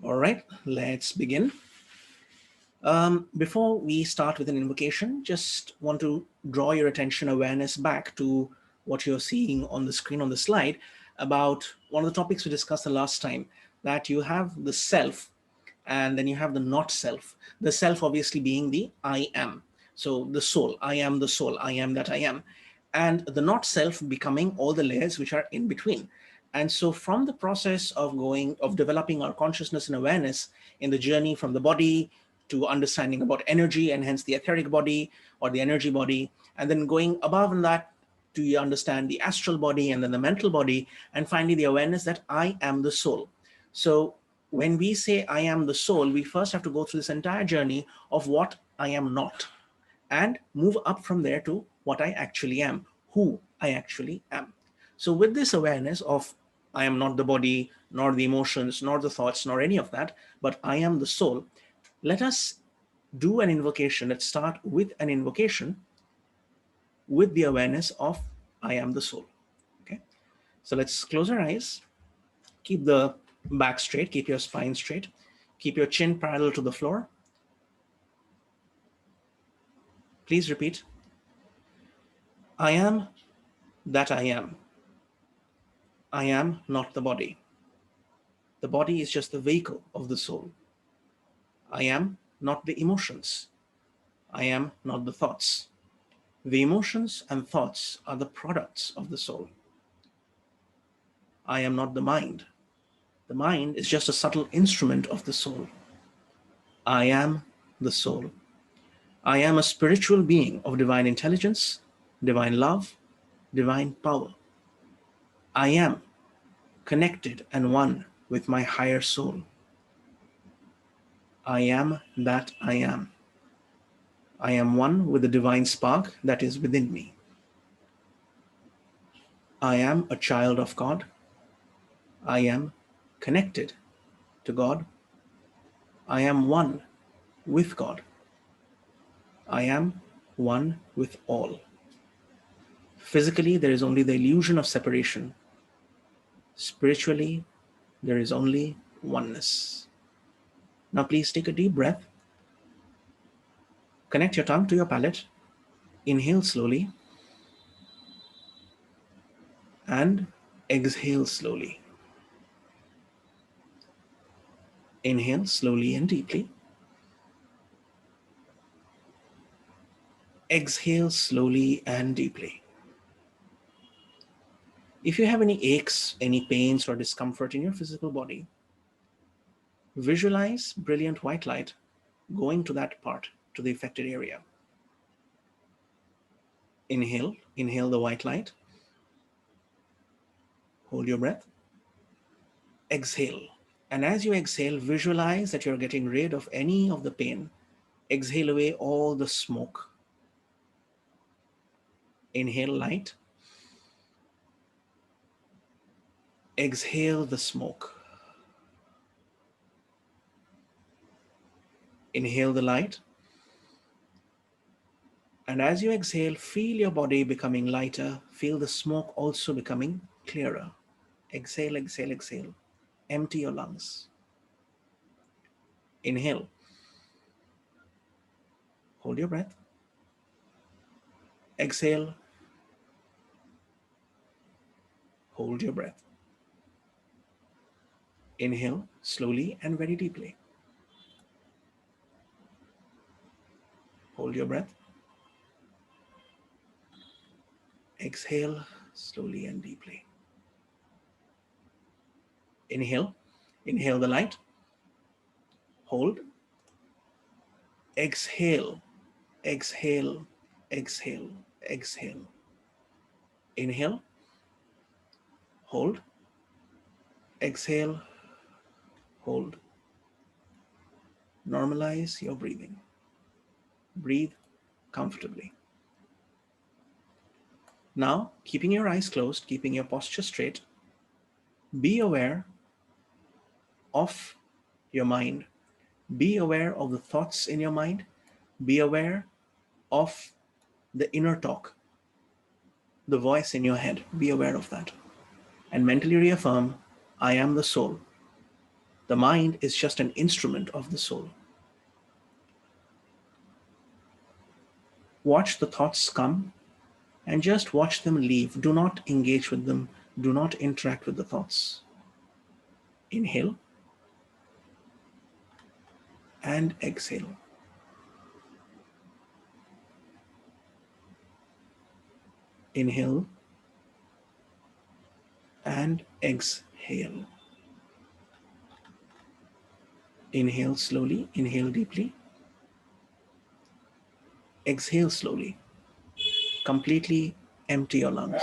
All right, let's begin. Before we start with an invocation, just want to draw your attention awareness back to what you're seeing on the screen on the slide about one of the topics we discussed the last time, that you have the self and then you have the not self. The self obviously being the I am. So the soul, I am the soul, I am that I am. And the not self becoming all the layers which are in between. And so from the process of developing our consciousness and awareness in the journey from the body to understanding about energy and hence the etheric body or the energy body, and then going above in that to understand the astral body and then the mental body, and finally the awareness that I am the soul. So when we say I am the soul, we first have to go through this entire journey of what I am not and move up from there to what I actually am, who I actually am. So, with this awareness of I am not the body, nor the emotions, nor the thoughts, nor any of that, but I am the soul, let us do an invocation. Let's start with an invocation with the awareness of I am the soul. Okay. So, let's close our eyes, keep the back straight, keep your spine straight, keep your chin parallel to the floor. Please repeat I am that I am. I am not the body. The body is just the vehicle of the soul. I am not the emotions. I am not the thoughts. The emotions and thoughts are the products of the soul. I am not the mind. The mind is just a subtle instrument of the soul. I am the soul. I am a spiritual being of divine intelligence, divine love, divine power. I am connected and one with my higher soul. I am that I am. I am one with the divine spark that is within me. I am a child of God. I am connected to God. I am one with God. I am one with all. Physically, there is only the illusion of separation. Spiritually, there is only oneness. Now, please take a deep breath. Connect your tongue to your palate. Inhale slowly and exhale slowly. Inhale slowly and deeply. Exhale slowly and deeply. If you have any aches, any pains, or discomfort in your physical body, visualize brilliant white light going to that part, to the affected area. Inhale the white light. Hold your breath. Exhale. And as you exhale, visualize that you're getting rid of any of the pain. Exhale away all the smoke. Inhale light. Exhale the smoke. Inhale the light. And as you exhale, feel your body becoming lighter. Feel the smoke also becoming clearer. Exhale, exhale, exhale. Empty your lungs. Inhale. Hold your breath. Exhale. Hold your breath. Inhale slowly and very deeply. Hold your breath. Exhale slowly and deeply. Inhale. Inhale the light. Hold. Exhale. Exhale. Exhale. Exhale. Inhale. Hold. Exhale. Hold. Normalize your breathing. Breathe comfortably. Now, keeping your eyes closed, keeping your posture straight, be aware of your mind. Be aware of the thoughts in your mind. Be aware of the inner talk, the voice in your head. Be aware of that. And mentally reaffirm, I am the soul. The mind is just an instrument of the soul. Watch the thoughts come and just watch them leave. Do not engage with them. Do not interact with the thoughts. Inhale and exhale. Inhale and exhale. Inhale slowly, inhale deeply. Exhale slowly. Completely empty your lungs.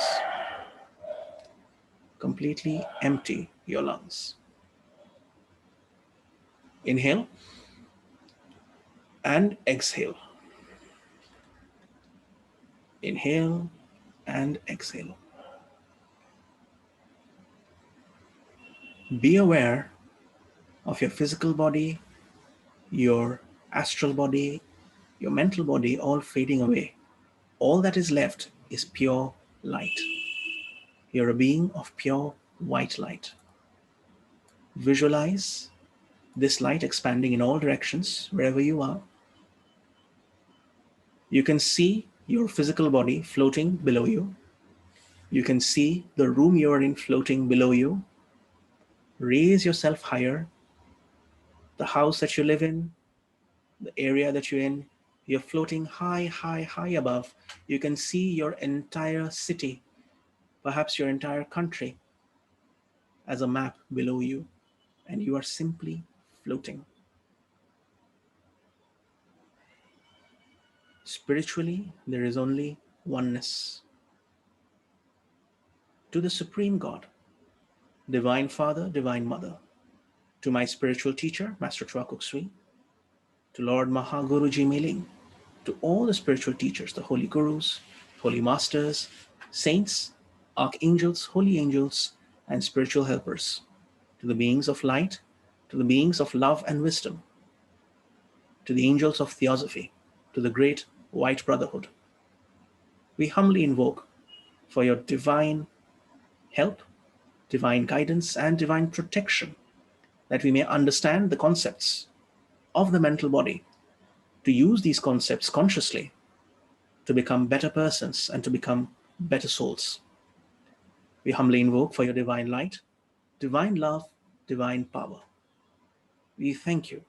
Completely empty your lungs. Inhale and exhale. Inhale and exhale. Be aware of your physical body, your astral body, your mental body all fading away. All that is left is pure light. You're a being of pure white light. Visualize this light expanding in all directions wherever you are. You can see your physical body floating below you. You can see the room you're in floating below you. Raise yourself higher. The house that you live in, the area that you're in, you're floating high, high, high above. You can see your entire city, perhaps your entire country, as a map below you, and you are simply floating. Spiritually, there is only oneness. To the Supreme God, Divine Father, Divine Mother, to my spiritual teacher, Master Chua Kok Sui, to Lord Mahaguruji Miling, to all the spiritual teachers, the holy gurus, holy masters, saints, archangels, holy angels, and spiritual helpers, to the beings of light, to the beings of love and wisdom, to the angels of theosophy, to the great white brotherhood. We humbly invoke for your divine help, divine guidance, and divine protection, that we may understand the concepts of the mental body, to use these concepts consciously to become better persons and to become better souls. We humbly invoke for your divine light, divine love, divine power. We thank you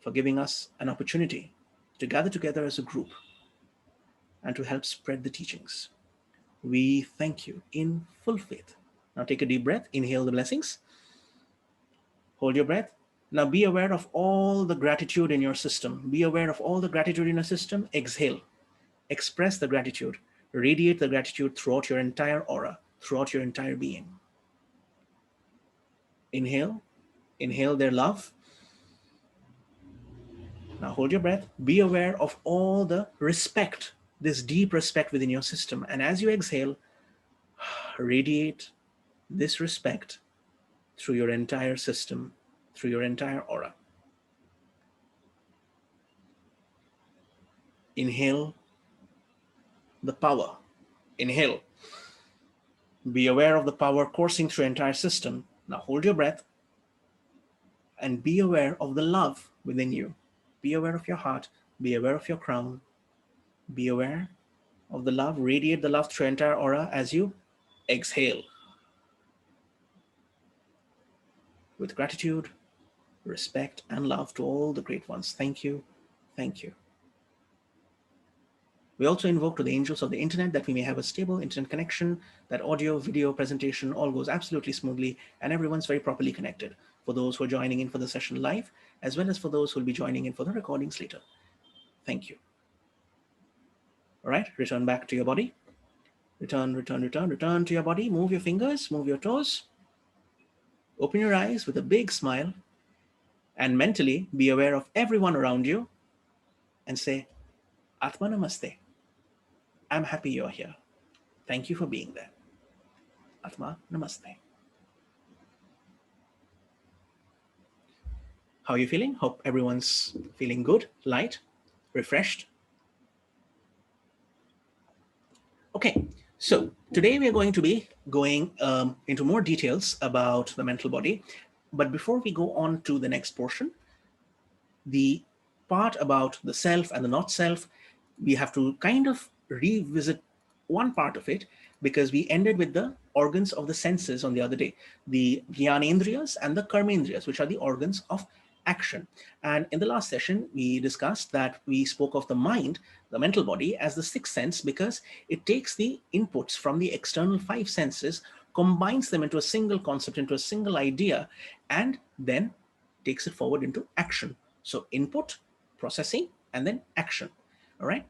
for giving us an opportunity to gather together as a group and to help spread the teachings. We thank you in full faith. Now take a deep breath, inhale the blessings, hold your breath. Now be aware of all the gratitude in your system. Be aware of all the gratitude in your system. Exhale. Express the gratitude. Radiate the gratitude throughout your entire aura, throughout your entire being. Inhale. Inhale their love. Now hold your breath. Be aware of all the respect, this deep respect within your system. And as you exhale, radiate this respect through your entire system, through your entire aura. Inhale the power. Inhale. Be aware of the power coursing through your entire system. Now hold your breath and be aware of the love within you. Be aware of your heart. Be aware of your crown. Be aware of the love. Radiate the love through your entire aura as you exhale. With gratitude, respect, and love to all the great ones. Thank you. Thank you. We also invoke to the angels of the internet that we may have a stable internet connection, that audio, video, presentation all goes absolutely smoothly, and everyone's very properly connected. For those who are joining in for the session live, as well as for those who will be joining in for the recordings later. Thank you. All right, return back to your body. Return to your body. Move your fingers, move your toes. Open your eyes with a big smile, and mentally be aware of everyone around you and say, Atma Namaste. I'm happy you're here. Thank you for being there. Atma Namaste. How are you feeling? Hope everyone's feeling good, light, refreshed. Okay, so today we are going to be going into more details about the mental body. But before we go on to the next portion, the part about the self and the not self, we have to kind of revisit one part of it, because we ended with the organs of the senses on the other day, the Gyanendriyas and the Karmendriyas, which are the organs of action. And in the last session, we discussed that we spoke of the mind, the mental body, as the sixth sense, because it takes the inputs from the external five senses, combines them into a single concept, into a single idea, and then takes it forward into action. So input, processing, and then action. All right.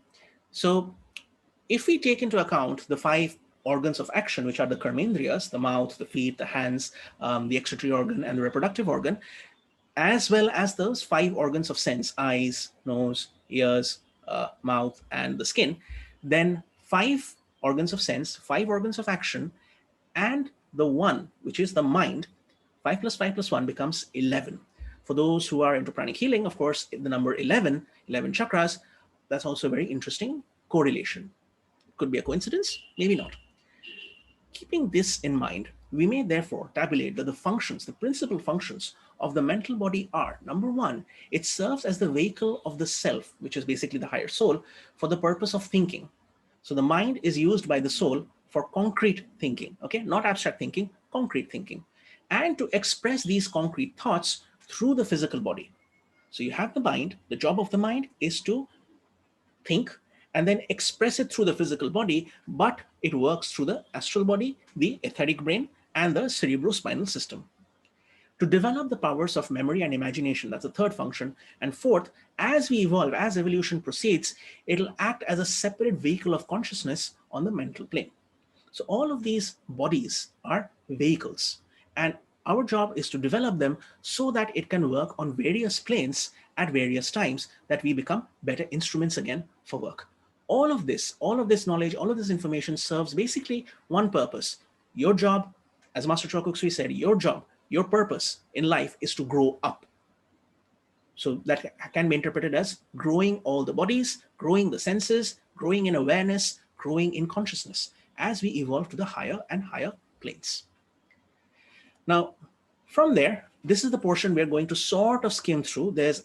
So if we take into account the five organs of action, which are the karmendriyas, the mouth, the feet, the hands, the excretory organ, and the reproductive organ, as well as those five organs of sense, eyes, nose, ears, mouth, and the skin, then five organs of sense, five organs of action, and the one, which is the mind, 5 plus 5 plus 1 becomes 11. For those who are into pranic healing, of course, the number 11, 11 chakras, that's also a very interesting correlation. Could be a coincidence, maybe not. Keeping this in mind, we may therefore tabulate that the functions, the principal functions of the mental body are: number one, it serves as the vehicle of the self, which is basically the higher soul, for the purpose of thinking. So the mind is used by the soul for concrete thinking, okay? Not abstract thinking, concrete thinking. And to express these concrete thoughts through the physical body. So you have the mind, the job of the mind is to think and then express it through the physical body, but it works through the astral body, the etheric brain, and the cerebrospinal system. To develop the powers of memory and imagination, that's the third function. And fourth, as we evolve, as evolution proceeds, it'll act as a separate vehicle of consciousness on the mental plane. So all of these bodies are vehicles, and our job is to develop them so that it can work on various planes at various times, that we become better instruments again for work. All of this knowledge, all of this information serves basically one purpose. Your job, as Master Chokuksui said, your job, your purpose in life is to grow up. So that can be interpreted as growing all the bodies, growing the senses, growing in awareness, growing in consciousness as we evolve to the higher and higher planes. Now, from there, this is the portion we're going to sort of skim through. There's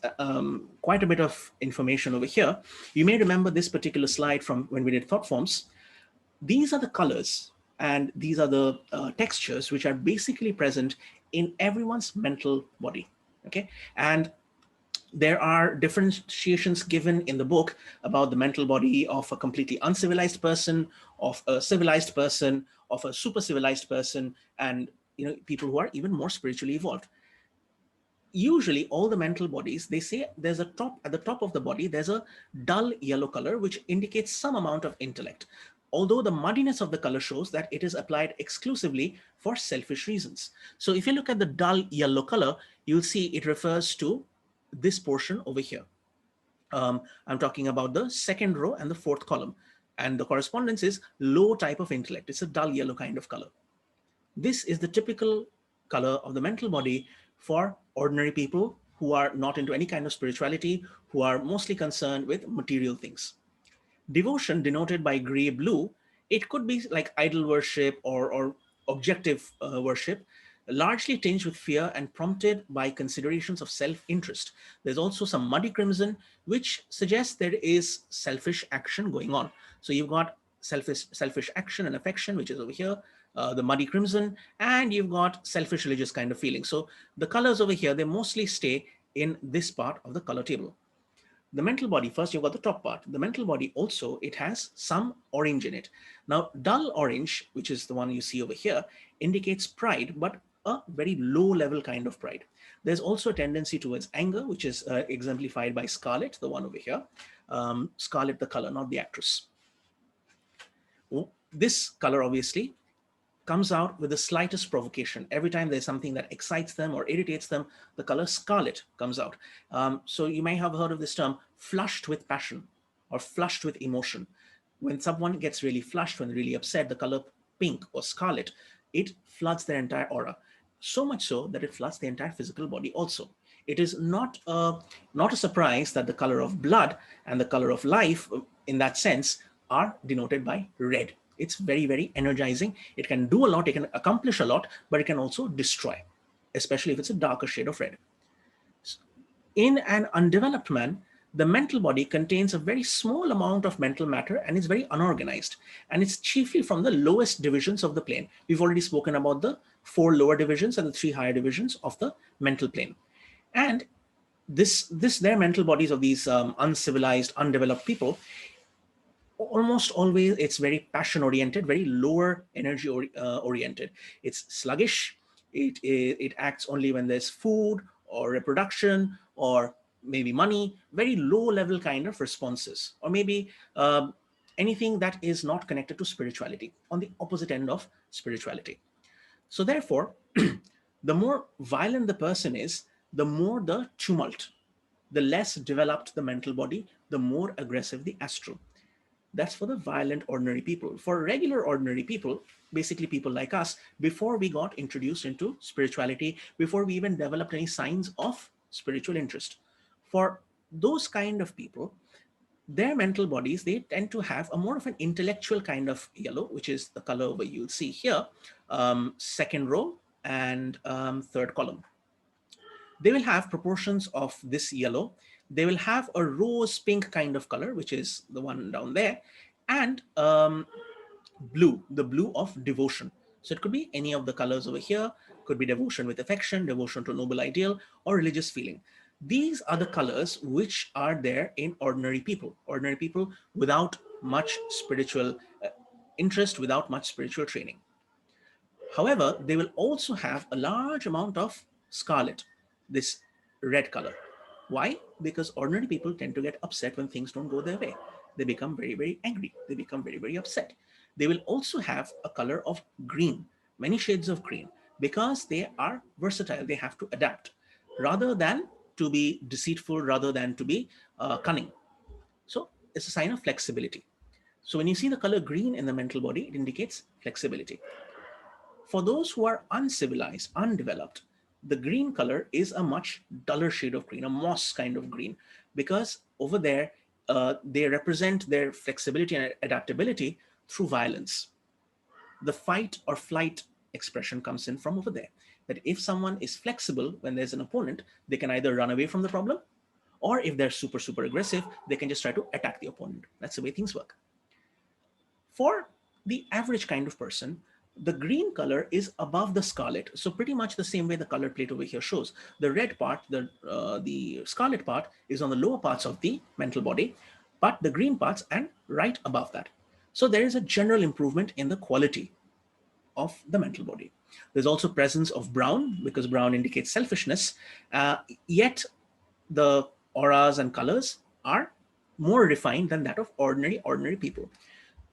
quite a bit of information over here. You may remember this particular slide from when we did thought forms. These are the colors and these are the textures which are basically present in everyone's mental body, okay? And there are differentiations given in the book about the mental body of a completely uncivilized person, of a civilized person, of a super civilized person, and people who are even more spiritually evolved. Usually all the mental bodies, they say there's a top, at the top of the body, there's a dull yellow color, which indicates some amount of intellect. Although the muddiness of the color shows that it is applied exclusively for selfish reasons. So if you look at the dull yellow color, you'll see it refers to this portion over here. I'm talking about the second row and the fourth column. And the correspondence is low type of intellect. It's a dull yellow kind of color. This is the typical color of the mental body for ordinary people who are not into any kind of spirituality, who are mostly concerned with material things. Devotion, denoted by gray blue, it could be like idol worship or objective worship, largely tinged with fear and prompted by considerations of self-interest. There's also some muddy crimson, which suggests there is selfish action going on. So you've got selfish action and affection, which is over here, the muddy crimson, and you've got selfish religious kind of feeling. So the colors over here, they mostly stay in this part of the color table. The mental body, first you've got the top part. The mental body also, it has some orange in it. Now, dull orange, which is the one you see over here, indicates pride, but a very low level kind of pride. There's also a tendency towards anger, which is exemplified by Scarlet, the one over here. Scarlet, the color, not the actress. This color obviously comes out with the slightest provocation. Every time there's something that excites them or irritates them, the color scarlet comes out. So you may have heard of this term, flushed with passion or flushed with emotion. When someone gets really flushed, when really upset, the color pink or scarlet, it floods their entire aura. So much so that it floods the entire physical body also. It is not a surprise that the color of blood and the color of life, in that sense, are denoted by red. It's very, very energizing. It can do a lot, it can accomplish a lot, but it can also destroy. especially if it's a darker shade of red. In an undeveloped man, the mental body contains a very small amount of mental matter and is very unorganized. And it's chiefly from the lowest divisions of the plane. We've already spoken about the 4 lower divisions and the 3 higher divisions of the mental plane. And their mental bodies of these uncivilized, undeveloped people, almost always it's very passion oriented, very lower energy oriented. It's sluggish. It acts only when there's food or reproduction or maybe money, very low level kind of responses, or maybe anything that is not connected to spirituality, on the opposite end of spirituality. So therefore, the more violent the person is, the more the tumult, the less developed the mental body, the more aggressive the astral. That's for the violent ordinary people. For regular ordinary people, basically people like us, before we got introduced into spirituality, before we even developed any signs of spiritual interest, for those kind of people, their mental bodies, they tend to have a more of an intellectual kind of yellow, which is the color where you'll see here, second row and third column. They will have proportions of this yellow. They will have a rose pink kind of color, which is the one down there, and blue, the blue of devotion. So it could be any of the colors over here, could be devotion with affection, devotion to a noble ideal, or religious feeling. These are the colors which are there in ordinary people without much spiritual interest, without much spiritual training. However, they will also have a large amount of scarlet, this red color. Why? Because ordinary people tend to get upset when things don't go their way. They become very, very angry. They become very, very upset. They will also have a color of green, many shades of green, because they are versatile. They have to adapt rather than to be deceitful, rather than to be cunning. So it's a sign of flexibility. So when you see the color green in the mental body, it indicates flexibility. For those who are uncivilized, undeveloped, the green color is a much duller shade of green, a moss kind of green, because over there, they represent their flexibility and adaptability through violence. The fight or flight expression comes in from over there. That if someone is flexible when there's an opponent, they can either run away from the problem, or if they're super, super aggressive, they can just try to attack the opponent. That's the way things work. For the average kind of person, the green color is above the scarlet. So pretty much the same way the color plate over here shows. The red part, the scarlet part is on the lower parts of the mental body, but the green parts and right above that. So there is a general improvement in the quality of the mental body. There's also presence of brown, because brown indicates selfishness, yet the auras and colors are more refined than that of ordinary people.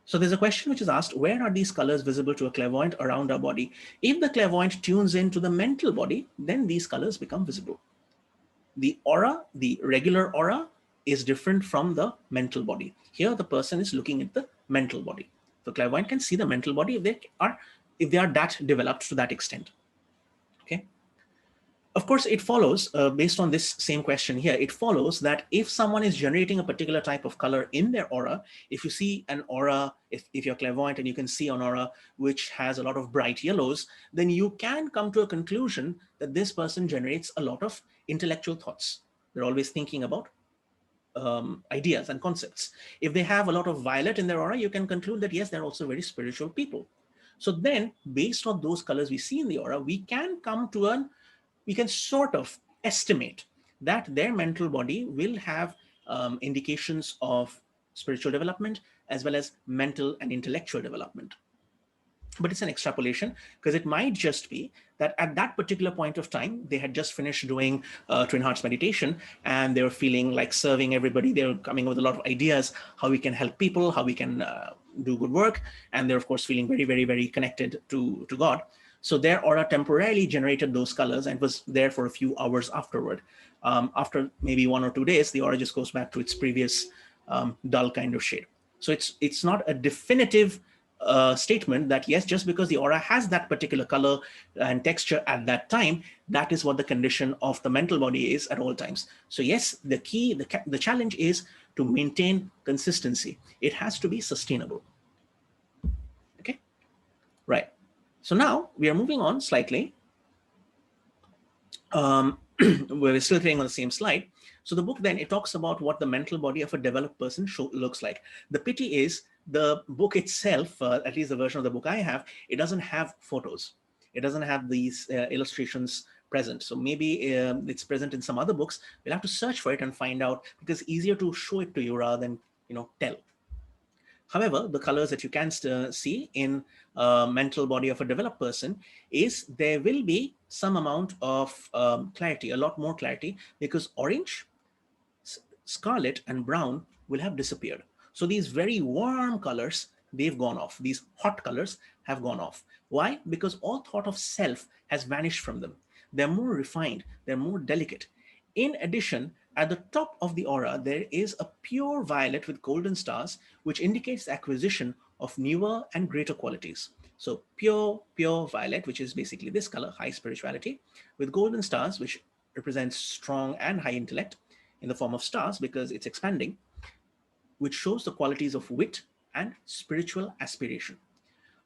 So there's a question which is asked, where are these colors visible to a clairvoyant around our body? If the clairvoyant tunes into the mental body, then these colors become visible. The aura, the regular aura, is different from the mental body. Here, the person is looking at the mental body. The clairvoyant can see the mental body if they are that developed to that extent. Okay. Of course, it follows, based on this same question here, it follows that if someone is generating a particular type of color in their aura, if you see an aura, if you're clairvoyant and you can see an aura which has a lot of bright yellows, then you can come to a conclusion that this person generates a lot of intellectual thoughts. They're always thinking about ideas and concepts. If they have a lot of violet in their aura, you can conclude that yes, they're also very spiritual people. So then, based on those colors we see in the aura, we can sort of estimate that their mental body will have indications of spiritual development as well as mental and intellectual development. But it's an extrapolation, because it might just be that at that particular point of time, they had just finished doing Twin Hearts meditation and they were feeling like serving everybody. They were coming with a lot of ideas, how we can help people, how we can do good work. And they're, of course, feeling very, very, very connected to God. So their aura temporarily generated those colors and was there for a few hours afterward. After maybe 1 or 2 days, the aura just goes back to its previous dull kind of shade. So it's not a definitive statement that yes, just because the aura has that particular color and texture at that time, that is what the condition of the mental body is at all times. So yes, the challenge is to maintain consistency. It has to be sustainable. Okay, right. So now we are moving on slightly we're still staying on the same slide. So the book then it talks about what the mental body of a developed person looks like. The pity is the book itself, at least the version of the book I have, it doesn't have photos. It doesn't have these illustrations present. So maybe it's present in some other books. We'll have to search for it and find out because it's easier to show it to you rather than tell. However, the colors that you can see in mental body of a developed person is there will be some amount of clarity, a lot more clarity, because orange, scarlet, and brown will have disappeared. So these very warm colors, they've gone off. These hot colors have gone off. Why? Because all thought of self has vanished from them. They're more refined, they're more delicate. In addition, at the top of the aura, there is a pure violet with golden stars, which indicates the acquisition of newer and greater qualities. So pure violet, which is basically this color, high spirituality, with golden stars, which represents strong and high intellect in the form of stars because it's expanding, which shows the qualities of wit and spiritual aspiration.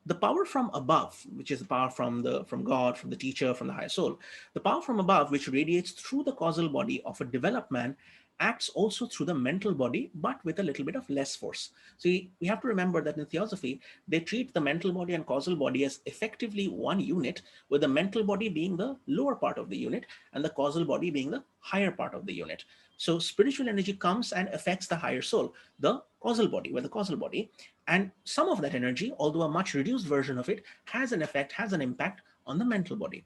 The power from above, which is the power from God, from the teacher, from the higher soul, the power from above, which radiates through the causal body of a developed man, acts also through the mental body, but with a little bit of less force. So we have to remember that in theosophy, they treat the mental body and causal body as effectively one unit, with the mental body being the lower part of the unit and the causal body being the higher part of the unit. So spiritual energy comes and affects the higher soul, the causal body, where the causal body, and some of that energy, although a much reduced version of it, has an effect, has an impact on the mental body.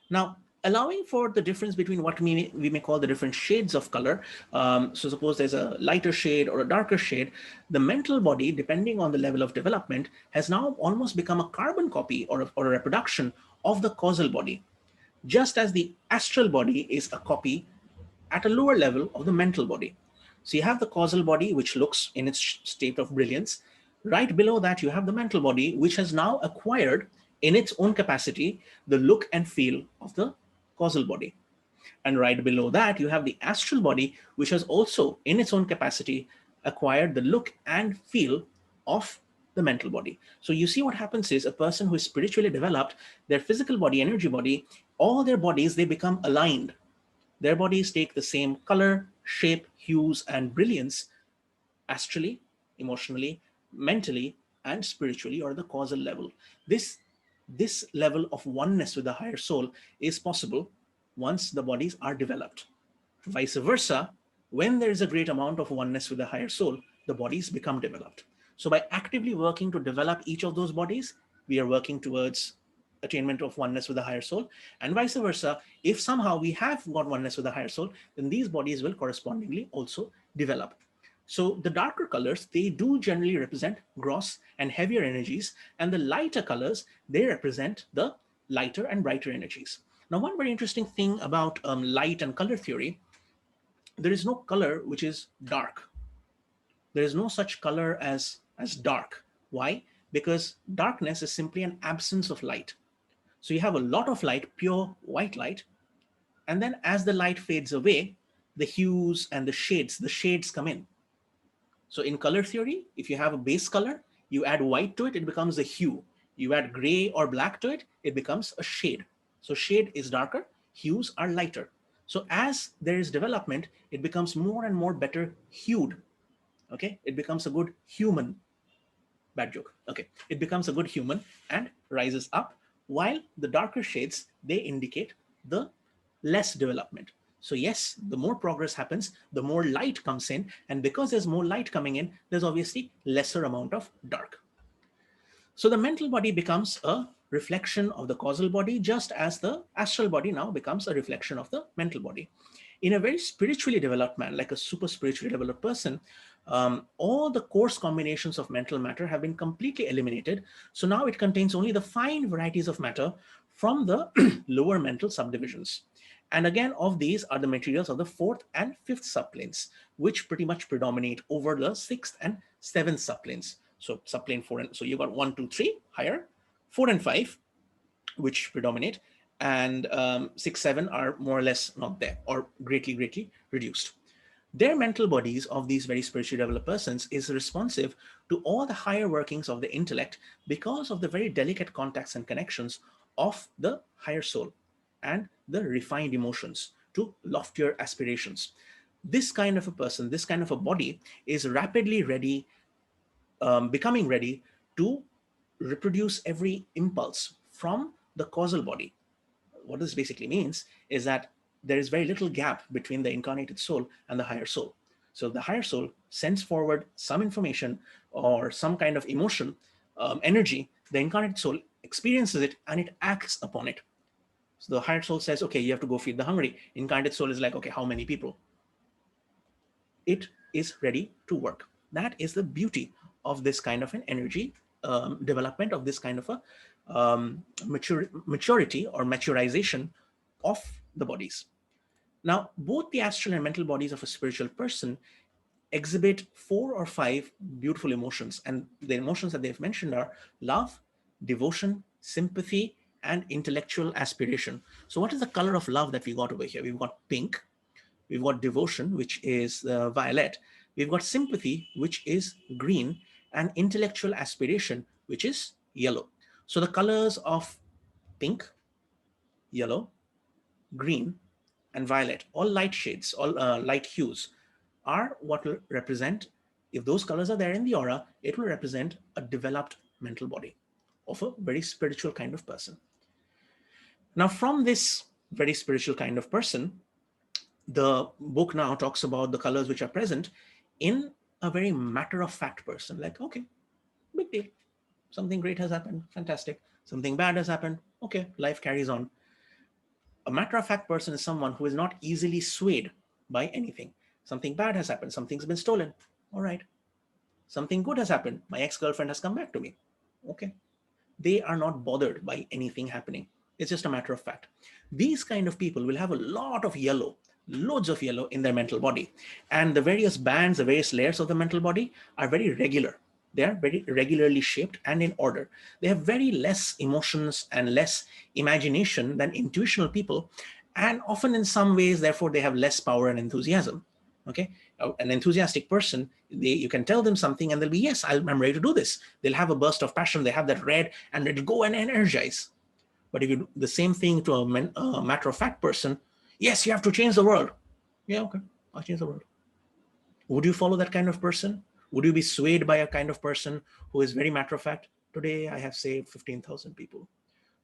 Now, allowing for the difference between what we may call the different shades of color. So suppose there's a lighter shade or a darker shade, the mental body, depending on the level of development, has now almost become a carbon copy or a reproduction of the causal body, just as the astral body is a copy at a lower level of the mental body. So you have the causal body, which looks in its state of brilliance. Right below that, you have the mental body, which has now acquired in its own capacity the look and feel of the causal body. And right below that, you have the astral body, which has also, in its own capacity, acquired the look and feel of the mental body. So you see what happens is a person who is spiritually developed, their physical body, energy body, all their bodies, they become aligned. Their bodies take the same color, shape, hues, and brilliance astrally, emotionally, mentally, and spiritually, or the causal level. This, this level of oneness with the higher soul is possible once the bodies are developed. Vice versa, when there is a great amount of oneness with the higher soul, the bodies become developed. So by actively working to develop each of those bodies, we are working towards attainment of oneness with the higher soul, and vice versa. If somehow we have got oneness with the higher soul, then these bodies will correspondingly also develop. So the darker colors, they do generally represent gross and heavier energies, and the lighter colors, they represent the lighter and brighter energies. Now, one very interesting thing about light and color theory, there is no color which is dark. There is no such color as dark. Why? Because darkness is simply an absence of light. So you have a lot of light, pure white light, and then as the light fades away, the hues and the shades come in. So in color theory, if you have a base color, you add white to it, it becomes a hue. You add gray or black to it, it becomes a shade. So shade is darker, hues are lighter. So as there is development, it becomes more and more better hued. Okay, it becomes a good human. Bad joke. Okay, it becomes a good human and rises up, while the darker shades, they indicate the less development. So yes, the more progress happens, the more light comes in, and because there's more light coming in, there's obviously lesser amount of dark. So the mental body becomes a reflection of the causal body, just as the astral body now becomes a reflection of the mental body. In a very spiritually developed man, like a super spiritually developed person, all the coarse combinations of mental matter have been completely eliminated. So now it contains only the fine varieties of matter from the lower mental subdivisions. And again, of these are the materials of the fourth and fifth subplanes, which pretty much predominate over the sixth and seventh subplanes. So subplane 4, and so you got 1, 2, 3 higher, 4 and 5, which predominate, and 6, 7 are more or less not there or greatly reduced. Their mental bodies of these very spiritually developed persons is responsive to all the higher workings of the intellect because of the very delicate contacts and connections of the higher soul. and the refined emotions to loftier aspirations. This kind of a person, this kind of a body is rapidly ready, becoming ready to reproduce every impulse from the causal body. What this basically means is that there is very little gap between the incarnated soul and the higher soul. So the higher soul sends forward some information or some kind of emotion, energy. The incarnated soul experiences it and it acts upon it. So the higher soul says, okay, you have to go feed the hungry. Incarnated soul is like, okay, how many people? It is ready to work. That is the beauty of this kind of an energy development, of this kind of a maturity or maturization of the bodies. Now, both the astral and mental bodies of a spiritual person exhibit 4 or 5 beautiful emotions. And the emotions that they've mentioned are love, devotion, sympathy, and intellectual aspiration. So, what is the color of love that we got over here? We've got pink, we've got devotion, which is violet, we've got sympathy, which is green, and intellectual aspiration, which is yellow. So, the colors of pink, yellow, green, and violet, all light shades, all light hues, are what will represent, if those colors are there in the aura, it will represent a developed mental body of a very spiritual kind of person. Now, from this very spiritual kind of person, the book now talks about the colors which are present in a very matter of fact person. Like, okay, big deal. Something great has happened. Fantastic. Something bad has happened. Okay, life carries on. A matter of fact person is someone who is not easily swayed by anything. Something bad has happened. Something's been stolen. All right. Something good has happened. My ex girlfriend has come back to me. Okay. They are not bothered by anything happening. It's just a matter of fact. These kind of people will have a lot of yellow, loads of yellow in their mental body. And the various bands, the various layers of the mental body are very regular. They are very regularly shaped and in order. They have very less emotions and less imagination than intuitional people. And often, in some ways, therefore, they have less power and enthusiasm. Okay, an enthusiastic person, you can tell them something and they'll be, yes, I'm ready to do this. They'll have a burst of passion, they have that red, and they'll go and energize. But if you do the same thing to a matter of fact person, yes, you have to change the world. Yeah, okay, I'll change the world. Would you follow that kind of person? Would you be swayed by a kind of person who is very matter of fact? Today I have saved 15,000 people.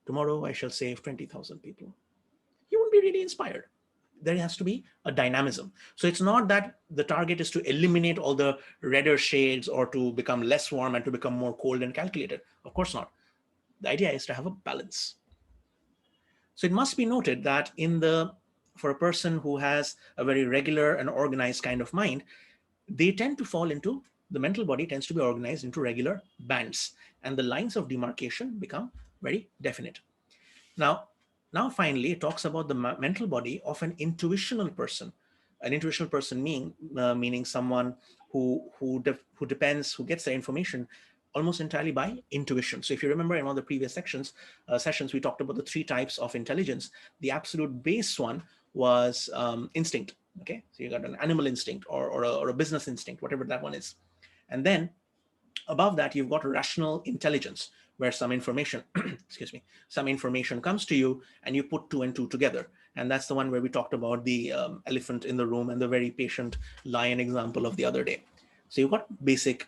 Tomorrow I shall save 20,000 people. You won't be really inspired. There has to be a dynamism. So it's not that the target is to eliminate all the redder shades or to become less warm and to become more cold and calculated. Of course not. The idea is to have a balance. So it must be noted that for a person who has a very regular and organized kind of mind, they tend to fall into, the mental body tends to be organized into regular bands, and the lines of demarcation become very definite. Now, now finally, it talks about the mental body of an intuitional person. An intuitional person meaning someone who depends, who gets their information almost entirely by intuition. So if you remember in one of the previous sessions, we talked about the 3 types of intelligence. The absolute base one was instinct. Okay, so you got an animal instinct or a business instinct, whatever that one is. And then above that, you've got rational intelligence, where some information, excuse me, some information comes to you and you put 2 and 2 together. And that's the one where we talked about the elephant in the room and the very patient lion example of the other day. So you've got basic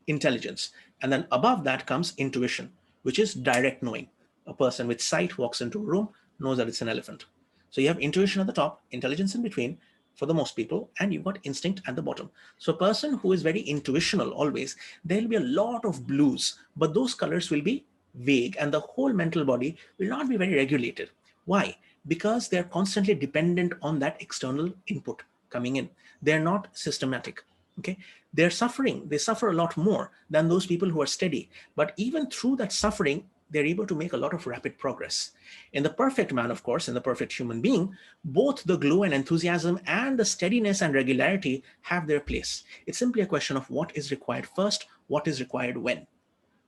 intelligence. And then above that comes intuition, which is direct knowing. A person with sight walks into a room, knows that it's an elephant. So you have intuition at the top, intelligence in between for the most people, and you've got instinct at the bottom. So a person who is very intuitional always, there'll be a lot of blues, but those colors will be vague and the whole mental body will not be very regulated. Why? Because they're constantly dependent on that external input coming in. They're not systematic. Okay, they suffer a lot more than those people who are steady, but even through that suffering they're able to make a lot of rapid progress. In the perfect man, of course, in the perfect human being, both the glow and enthusiasm and the steadiness and regularity have their place. It's simply a question of what is required first, what is required when.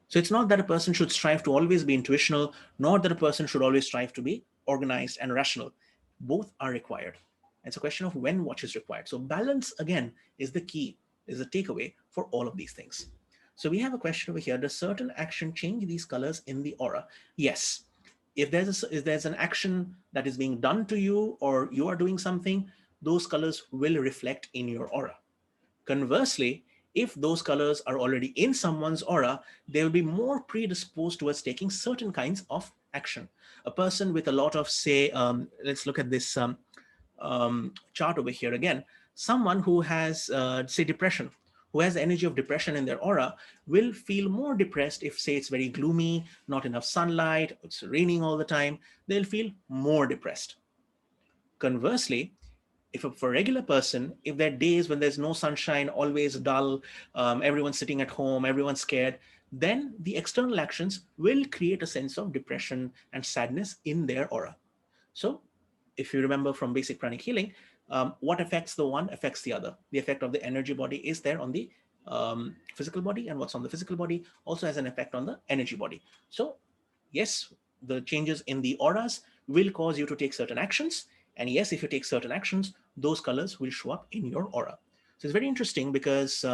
So it's not that a person should strive to always be intuitional, nor that a person should always strive to be organized and rational. Both are required. It's a question of when what is required. So balance, again, is the key, is the takeaway for all of these things. So we have a question over here. Does certain action change these colors in the aura? Yes. If there's an action that is being done to you or you are doing something, those colors will reflect in your aura. Conversely, if those colors are already in someone's aura, they will be more predisposed towards taking certain kinds of action. A person with a lot of, say, let's look at this chart over here again. Someone who has, say, depression, who has the energy of depression in their aura, will feel more depressed if, say, it's very gloomy, not enough sunlight, it's raining all the time. They'll feel more depressed. Conversely, if for a regular person, if there are days when there's no sunshine, always dull, everyone's sitting at home, everyone's scared, then the external actions will create a sense of depression and sadness in their aura. So if you remember from basic pranic healing, what affects the one affects the other. The effect of the energy body is there on the physical body, and what's on the physical body also has an effect on the energy body. So yes, the changes in the auras will cause you to take certain actions. And yes, if you take certain actions, those colors will show up in your aura. So it's very interesting because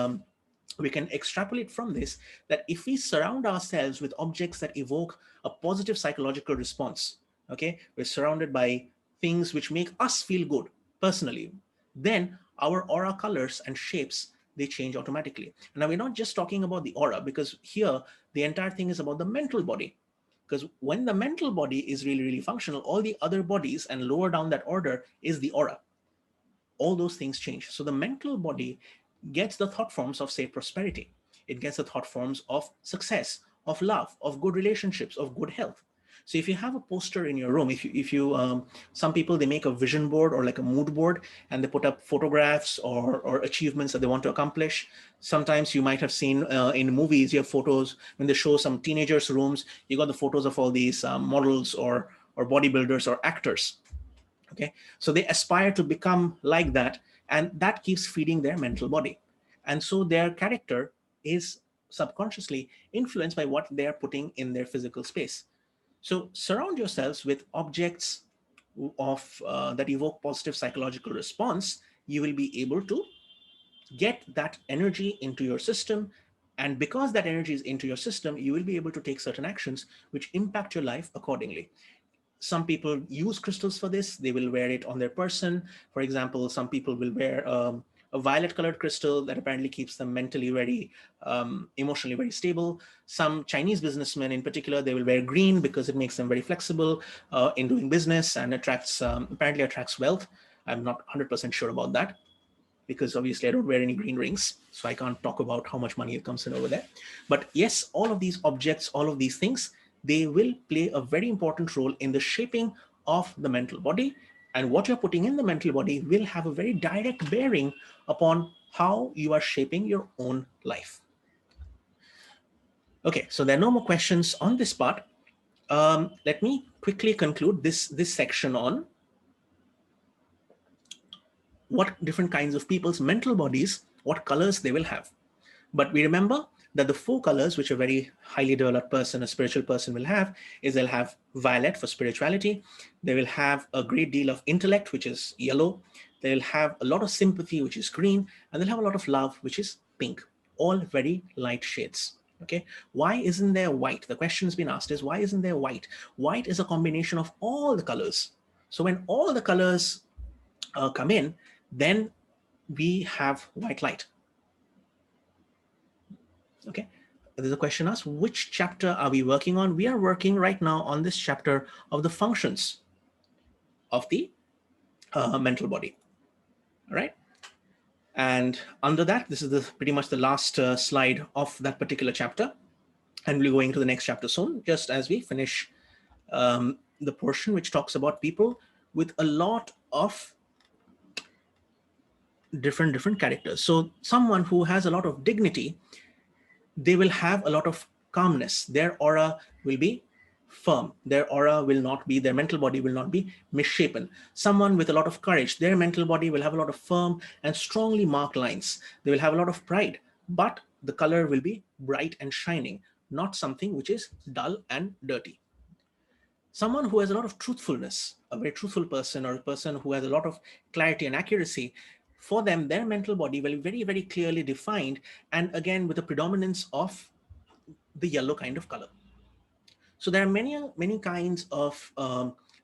we can extrapolate from this that if we surround ourselves with objects that evoke a positive psychological response, okay, we're surrounded by things which make us feel good personally, then our aura colors and shapes, they change automatically. And now we're not just talking about the aura, because here the entire thing is about the mental body. Because when the mental body is really, really functional, all the other bodies and lower down that order is the aura. All those things change. So the mental body gets the thought forms of, say, prosperity. It gets the thought forms of success, of love, of good relationships, of good health. So if you have a poster in your room, if you some people, they make a vision board or like a mood board, and they put up photographs or achievements that they want to accomplish. Sometimes you might have seen in movies, you have photos when they show some teenagers' rooms. You got the photos of all these models or bodybuilders or actors. Okay, so they aspire to become like that, and that keeps feeding their mental body, and so their character is subconsciously influenced by what they are putting in their physical space. So surround yourselves with objects of that evoke positive psychological response. You will be able to get that energy into your system, and because that energy is into your system, you will be able to take certain actions which impact your life accordingly. Some people use crystals for this. They will wear it on their person. For example, some people will wear a violet colored crystal that apparently keeps them mentally very, emotionally very stable. Some Chinese businessmen in particular, they will wear green because it makes them very flexible in doing business, and attracts, apparently attracts wealth. I'm not 100% sure about that, because obviously I don't wear any green rings, so I can't talk about how much money comes in over there. But yes, all of these objects, all of these things, they will play a very important role in the shaping of the mental body. And what you're putting in the mental body will have a very direct bearing upon how you are shaping your own life. Okay, so there are no more questions on this part. Let me quickly conclude this section on what different kinds of people's mental bodies, what colors they will have. But we remember that the four colors which a very highly developed person, a spiritual person, will have is they'll have violet for spirituality. They will have a great deal of intellect, which is yellow. They'll have a lot of sympathy, which is green. And they'll have a lot of love, which is pink. All very light shades. Okay. Why isn't there white? The question has been asked is, why isn't there white? White is a combination of all the colors. So when all the colors come in, then we have white light. Okay. There's a question asked, which chapter are we working on? We are working right now on this chapter of the functions of the mental body. All right. And under that, this is pretty much the last slide of that particular chapter. And we'll be going to the next chapter soon, just as we finish the portion which talks about people with a lot of different characters. So someone who has a lot of dignity, they will have a lot of calmness. Their aura will be firm. Their aura will not be, their mental body will not be misshapen. Someone with a lot of courage, their mental body will have a lot of firm and strongly marked lines. They will have a lot of pride, but the color will be bright and shining, not something which is dull and dirty. Someone who has a lot of truthfulness, a very truthful person, or a person who has a lot of clarity and accuracy, for them, their mental body will be very, very clearly defined, and again, with a predominance of the yellow kind of color. So there are many kinds of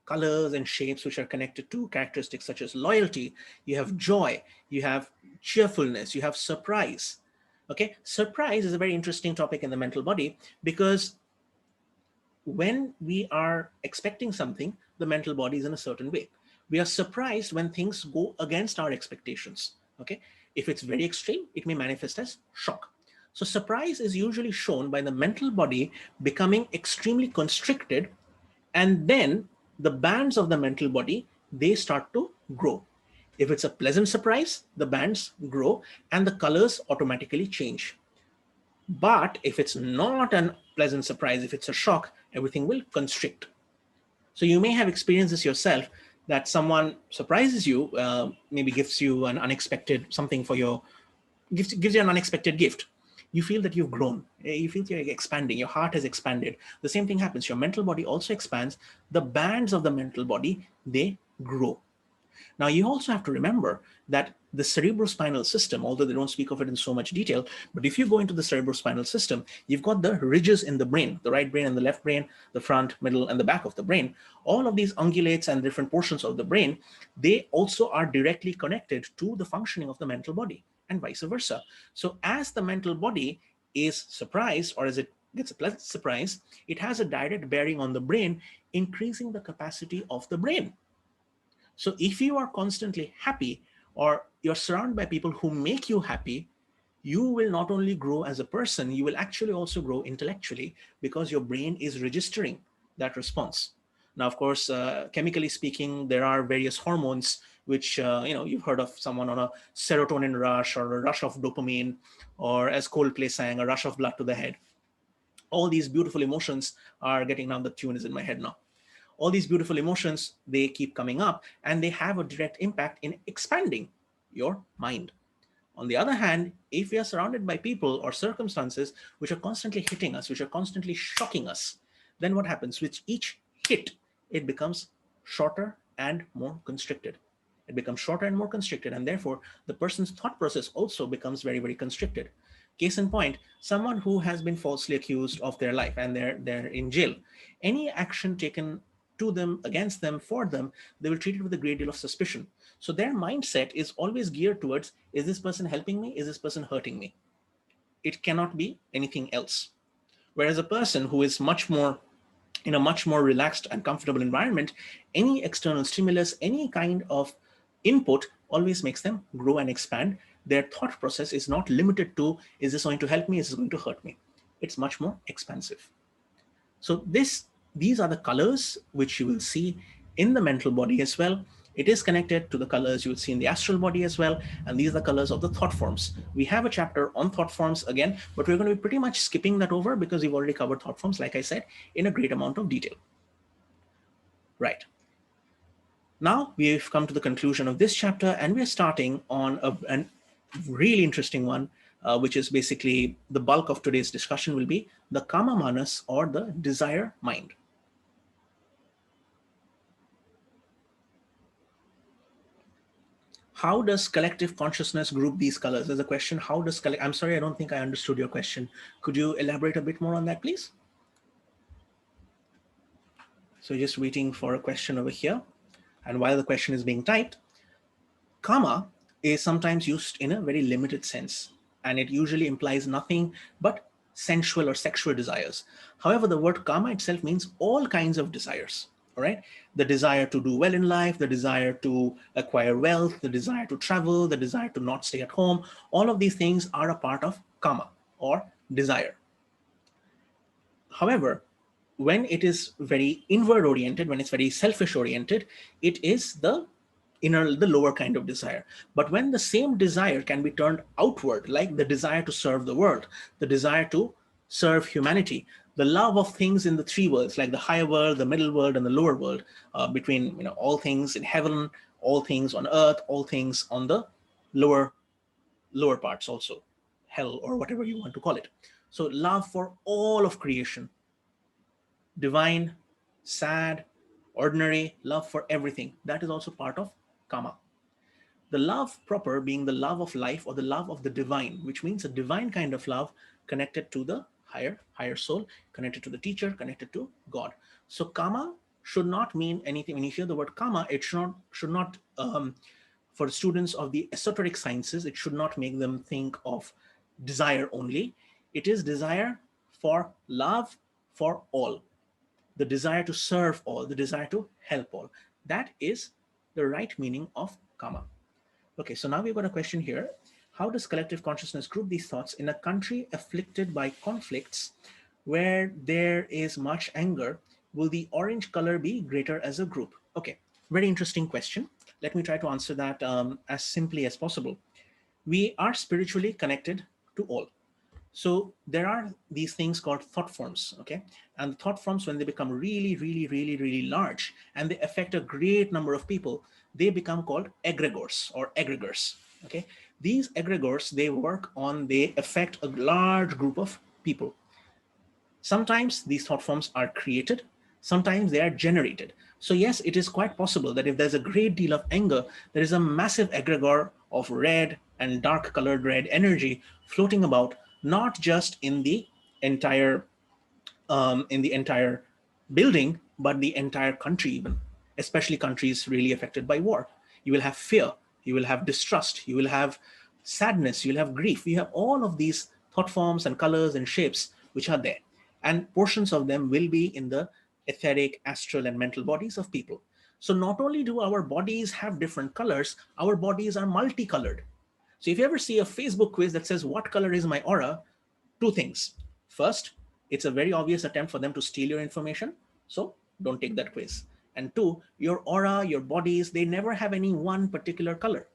colors and shapes which are connected to characteristics such as loyalty. You have joy, you have cheerfulness, you have surprise. Okay, surprise is a very interesting topic in the mental body because when we are expecting something, the mental body is in a certain way. We are surprised when things go against our expectations. Okay, if it's very extreme, it may manifest as shock. So, surprise is usually shown by the mental body becoming extremely constricted, and then the bands of the mental body they start to grow. If it's a pleasant surprise, the bands grow and the colors automatically change. But if it's not a pleasant surprise, if it's a shock, everything will constrict. So you may have experienced this yourself that someone surprises you, maybe gives you an unexpected something for your, gives you an unexpected gift. You feel that you've grown. You feel you're expanding. Your heart has expanded. The same thing happens. Your mental body also expands. The bands of the mental body, they grow. Now, you also have to remember that the cerebrospinal system, although they don't speak of it in so much detail, but if you go into the cerebrospinal system, you've got the ridges in the brain, the right brain and the left brain, the front, middle, and the back of the brain. All of these ungulates and different portions of the brain, they also are directly connected to the functioning of the mental body and vice versa. So as the mental body is surprised or as it gets a pleasant surprise, it has a direct bearing on the brain, increasing the capacity of the brain. So if you are constantly happy or you're surrounded by people who make you happy, you will not only grow as a person, you will actually also grow intellectually because your brain is registering that response. Now, of course, chemically speaking, there are various hormones which, you've heard of someone on a serotonin rush or a rush of dopamine, or as Coldplay sang, a rush of blood to the head. All these beautiful emotions are getting, now the tune is in my head now. All these beautiful emotions, they keep coming up and they have a direct impact in expanding your mind. On the other hand, if we are surrounded by people or circumstances which are constantly hitting us, which are constantly shocking us, then what happens? With each hit, it becomes shorter and more constricted. It becomes shorter and more constricted, and therefore the person's thought process also becomes very, very constricted. Case in point, someone who has been falsely accused of their life and they're in jail. Any action taken to them, against them, for them, they will treat it with a great deal of suspicion. So their mindset is always geared towards, is this person helping me? Is this person hurting me? It cannot be anything else. Whereas a person who is much more in a much more relaxed and comfortable environment, any external stimulus, any kind of input always makes them grow and expand. Their thought process is not limited to, is this going to help me? Is this going to hurt me? It's much more expansive. So these are the colors which you will see in the mental body as well. It is connected to the colors you will see in the astral body as well. And these are the colors of the thought forms. We have a chapter on thought forms again, but we're going to be pretty much skipping that over because we've already covered thought forms, like I said, in a great amount of detail. Right. Now we've come to the conclusion of this chapter and we're starting on a really interesting one, which is basically the bulk of today's discussion will be the kama manas, or the desire mind. How does collective consciousness group these colors? There's a question. How does I'm sorry, I don't think I understood your question. Could you elaborate a bit more on that, please? So just waiting for a question over here. And while the question is being typed, kama is sometimes used in a very limited sense, and it usually implies nothing but sensual or sexual desires. However, the word kama itself means all kinds of desires. All right, the desire to do well in life, the desire to acquire wealth, the desire to travel, the desire to not stay at home, all of these things are a part of kama or desire. However, when it is very inward oriented, when it's very selfish oriented, it is the lower kind of desire. But when the same desire can be turned outward, like the desire to serve the world, the desire to serve humanity, the love of things in the three worlds, like the higher world, the middle world, and the lower world, between all things in heaven, all things on earth, all things on the lower lower parts also, hell or whatever you want to call it. So love for all of creation, divine, sad, ordinary, love for everything. That is also part of kama. The love proper being the love of life or the love of the divine, which means a divine kind of love connected to the higher soul, connected to the teacher, connected to God. So karma should not mean anything. When you hear the word karma, it should not for students of the esoteric sciences, it should not make them think of desire only. It is desire for love for all, the desire to serve all, the desire to help all. That is the right meaning of karma. Okay, so now we've got a question here. How does collective consciousness group these thoughts in a country afflicted by conflicts where there is much anger? Will the orange color be greater as a group? Okay, very interesting question. Let me try to answer that as simply as possible. We are spiritually connected to all. So there are these things called thought forms, okay? And the thought forms, when they become really, really, really, really large and they affect a great number of people, they become called egregores or egregores, okay? These egregores, they affect a large group of people. Sometimes these thought forms are created, sometimes they are generated. So yes, it is quite possible that if there's a great deal of anger, there is a massive egregore of red and dark colored red energy floating about, not just in the entire building, but the entire country even, especially countries really affected by war. You will have fear, you will have distrust, you will have sadness, you'll have grief. You have all of these thought forms and colors and shapes which are there. And portions of them will be in the etheric, astral, and mental bodies of people. So not only do our bodies have different colors, our bodies are multicolored. So if you ever see a Facebook quiz that says, what color is my aura? Two things. First, it's a very obvious attempt for them to steal your information. So don't take that quiz. And two, your aura, your bodies, they never have any one particular color.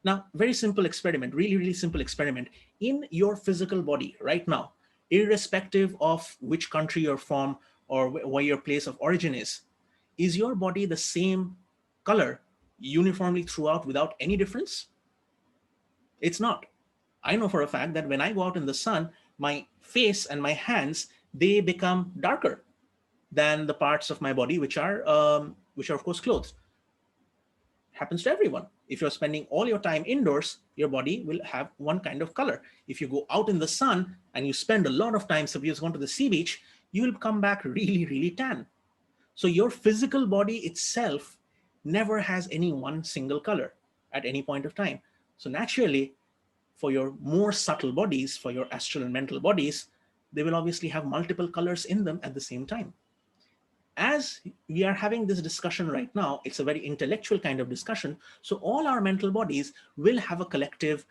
Now, very simple experiment, really, really simple experiment. In your physical body right now, irrespective of which country you're from or where your place of origin is your body the same color uniformly throughout without any difference? It's not. I know for a fact that when I go out in the sun, my face and my hands, they become darker than the parts of my body which are of course clothed. Happens to everyone. If you're spending all your time indoors, your body will have one kind of color. If you go out in the sun and you spend a lot of time, suppose going to the sea beach, you will come back really, really tan. So your physical body itself never has any one single color at any point of time. So naturally, for your more subtle bodies, for your astral and mental bodies, they will obviously have multiple colors in them at the same time. As we are having this discussion right now, it's a very intellectual kind of discussion. So all our mental bodies will have a collective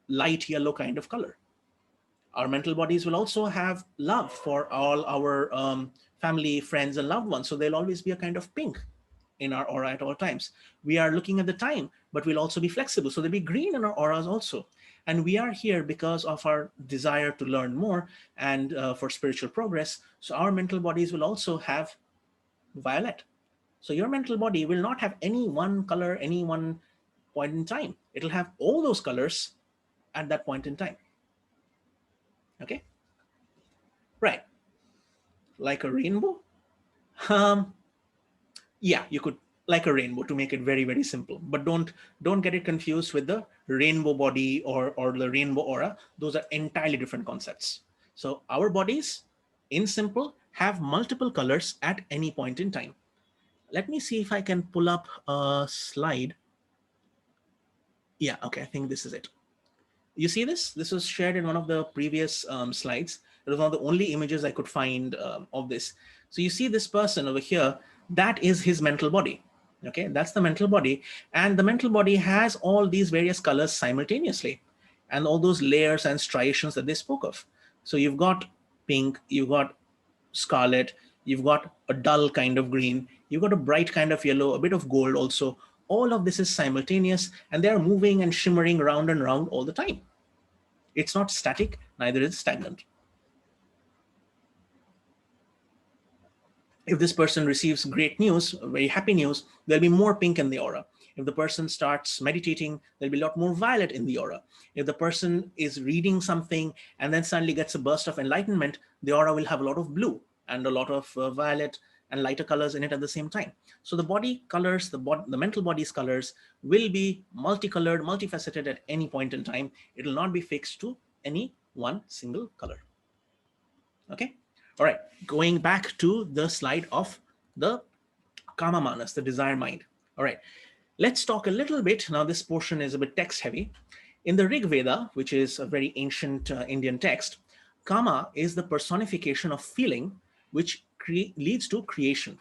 light yellow kind of color. Our mental bodies will also have love for all our family, friends, and loved ones. So there'll always be a kind of pink in our aura at all times. We are looking at the time, but we'll also be flexible. So there'll be green in our auras also. And we are here because of our desire to learn more and for spiritual progress. So our mental bodies will also have violet. So your mental body will not have any one color, any one point in time. It'll have all those colors at that point in time. Okay, right. Like a rainbow? Um, yeah, you could, like a rainbow, to make it very, very simple. But don't get it confused with the rainbow body or the rainbow aura. Those are entirely different concepts. So our bodies, in simple, have multiple colors at any point in time. Let me see if I can pull up a slide. Yeah, okay, I think this is it. You see this? This was shared in one of the previous slides. It was one of the only images I could find of this. So you see this person over here, that is his mental body. Okay, that's the mental body. And the mental body has all these various colors simultaneously and all those layers and striations that they spoke of. So you've got pink, you've got scarlet, you've got a dull kind of green, you've got a bright kind of yellow, a bit of gold also. All of this is simultaneous and they are moving and shimmering round and round all the time. It's not static, neither is it stagnant. If this person receives great news, very happy news, there'll be more pink in the aura. If the person starts meditating, there'll be a lot more violet in the aura. If the person is reading something and then suddenly gets a burst of enlightenment, the aura will have a lot of blue and a lot of violet and lighter colors in it at the same time. So the body colors, the mental body's colors will be multicolored, multifaceted at any point in time. It will not be fixed to any one single color. Okay. All right. Going back to the slide of the kama manas, the desire mind. All right. Let's talk a little bit. Now, this portion is a bit text heavy. In the Rig Veda, which is a very ancient Indian text, kama is the personification of feeling, which leads to creation.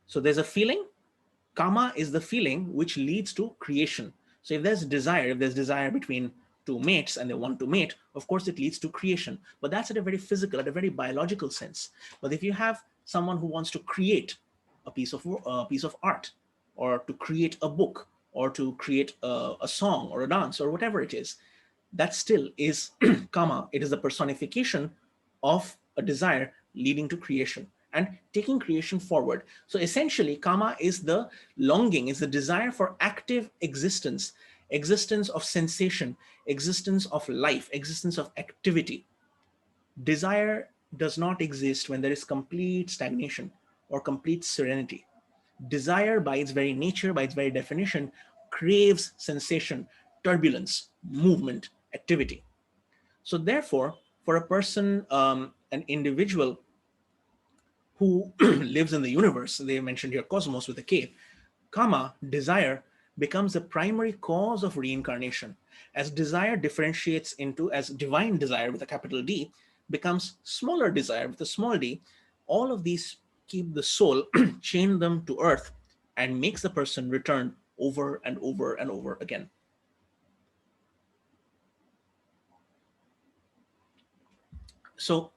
So there's a feeling. Kama is the feeling which leads to creation. So if there's desire between two mates and they want to mate, of course it leads to creation. But that's at a very physical, at a very biological sense. But if you have someone who wants to create a piece of art, or to create a book, or to create a song or a dance or whatever it is, that still is kama. It is the personification of a desire leading to creation and taking creation forward. So essentially, kama is the longing, is the desire for active existence, existence of sensation, existence of life, existence of activity. Desire does not exist when there is complete stagnation or complete serenity. Desire, by its very nature, by its very definition, craves sensation, turbulence, movement, activity. So, therefore, for a person, an individual who lives in the universe, they mentioned here cosmos with a K, kama, desire, becomes the primary cause of reincarnation. As desire differentiates into, as divine desire with a capital D becomes smaller desire with a small d, all of these keep the soul, chain them to earth, and makes the person return over and over and over again. So,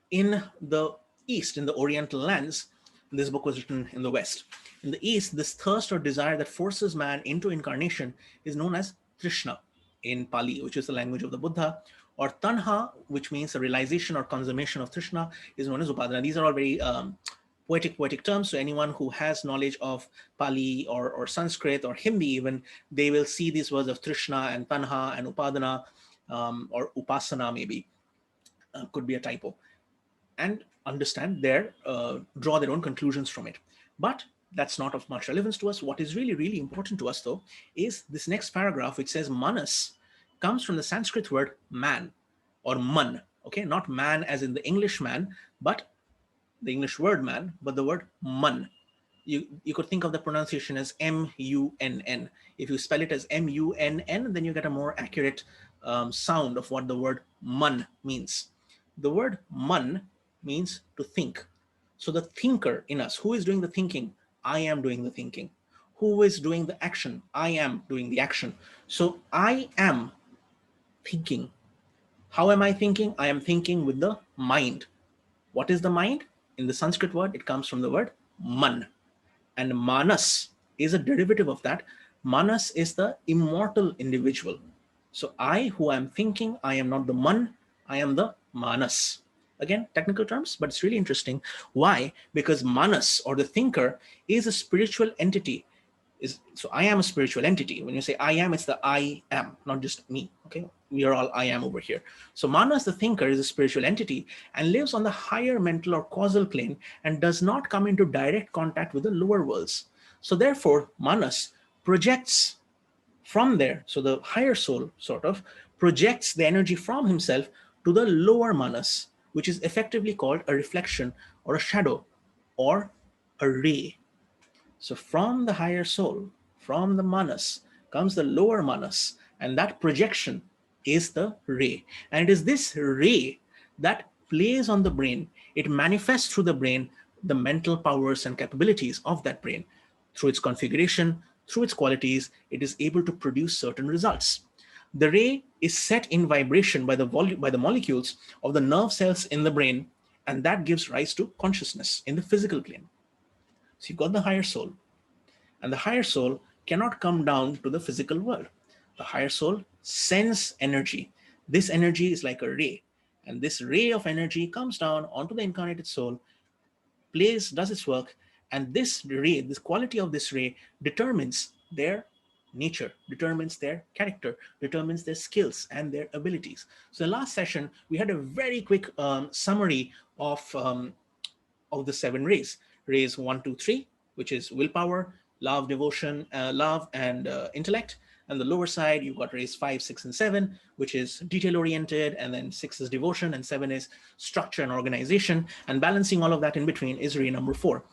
in the East, in the Oriental lands, this book was written in the West. In the East, this thirst or desire that forces man into incarnation is known as Trishna in Pali, which is the language of the Buddha, or Tanha, which means the realization or consummation of Trishna, is known as Upadana. These are all very poetic terms. So anyone who has knowledge of Pali or Sanskrit or Hindi even, they will see these words of Trishna and Tanha and Upadana, or Upasana maybe, could be a typo, and understand draw their own conclusions from it. But that's not of much relevance to us. What is really, really important to us, though, is this next paragraph, which says manas comes from the Sanskrit word man or man. Okay, not man as in the English man, but the English word man, but the word man. You could think of the pronunciation as M-U-N-N. If you spell it as M-U-N-N, then you get a more accurate sound of what the word man means. The word man means to think. So the thinker in us, who is doing the thinking? I am doing the thinking. Who is doing the action? I am doing the action. So I am thinking. How am I thinking? I am thinking with the mind. What is the mind? In the Sanskrit word, it comes from the word man. And manas is a derivative of that. Manas is the immortal individual. So I, who am thinking, I am not the man, I am the manas. Again, technical terms, but it's really interesting. Why? Because manas, or the thinker, is a spiritual entity. So I am a spiritual entity. When you say I am, it's the I am, not just me. Okay, we are all I am over here. So manas, the thinker, is a spiritual entity and lives on the higher mental or causal plane and does not come into direct contact with the lower worlds. So therefore, manas projects from there. So the higher soul sort of projects the energy from himself to the lower manas, which is effectively called a reflection or a shadow or a ray. So from the higher soul, from the manas, comes the lower manas, and that projection is the ray. And it is this ray that plays on the brain. It manifests through the brain the mental powers and capabilities of that brain. Through its configuration, through its qualities, it is able to produce certain results. The ray is set in vibration by by the molecules of the nerve cells in the brain, and that gives rise to consciousness in the physical plane. So you've got the higher soul, and the higher soul cannot come down to the physical world. The higher soul sends energy. This energy is like a ray, and this ray of energy comes down onto the incarnated soul, does its work, and this ray, this quality of this ray, determines their nature, determines their character, determines their skills and their abilities. So, in the last session, we had a very quick summary of the seven rays. Rays 1, 2, 3, which is willpower, love, devotion, love, and intellect. And the lower side, you've got rays 5, 6, and 7, which is detail oriented, and then 6 is devotion, and 7 is structure and organization. And balancing all of that in between is ray number 4.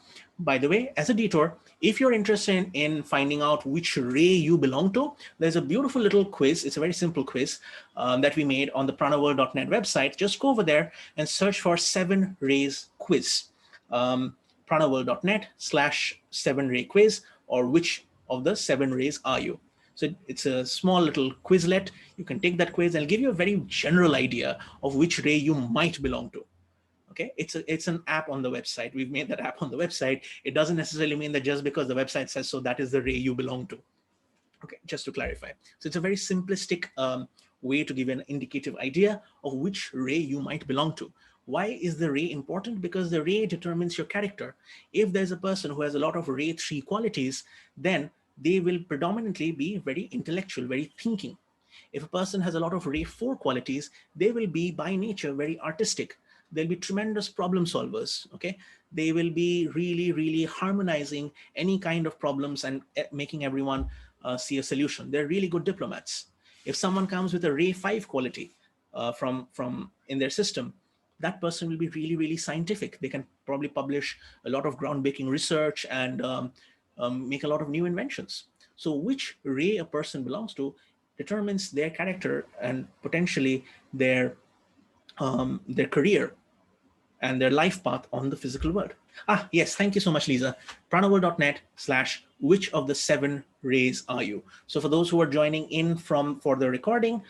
By the way, as a detour, if you're interested in finding out which ray you belong to, there's a beautiful little quiz. It's a very simple quiz that we made on the pranaworld.net website. Just go over there and search for 7 rays quiz. pranaworld.net/7-ray quiz, or which of the 7 rays are you? So it's a small little quizlet. You can take that quiz and it'll give you a very general idea of which ray you might belong to. Okay, it's an app on the website. We've made that app on the website. It doesn't necessarily mean that just because the website says so, that is the ray you belong to. Okay, just to clarify. So it's a very simplistic way to give an indicative idea of which ray you might belong to. Why is the ray important? Because the ray determines your character. If there's a person who has a lot of ray 3 qualities, then they will predominantly be very intellectual, very thinking. If a person has a lot of ray 4 qualities, they will be by nature very artistic. They'll be tremendous problem solvers. Okay, they will be really, really harmonizing any kind of problems and making everyone see a solution. They're really good diplomats. If someone comes with a ray 5 quality from in their system, that person will be really, really scientific. They can probably publish a lot of groundbreaking research and make a lot of new inventions. So which ray a person belongs to determines their character and potentially their career and their life path on the physical world. Yes, thank you so much, Lisa. pranaworld.net/which of the 7 rays are you? So for those who are joining in for the recording,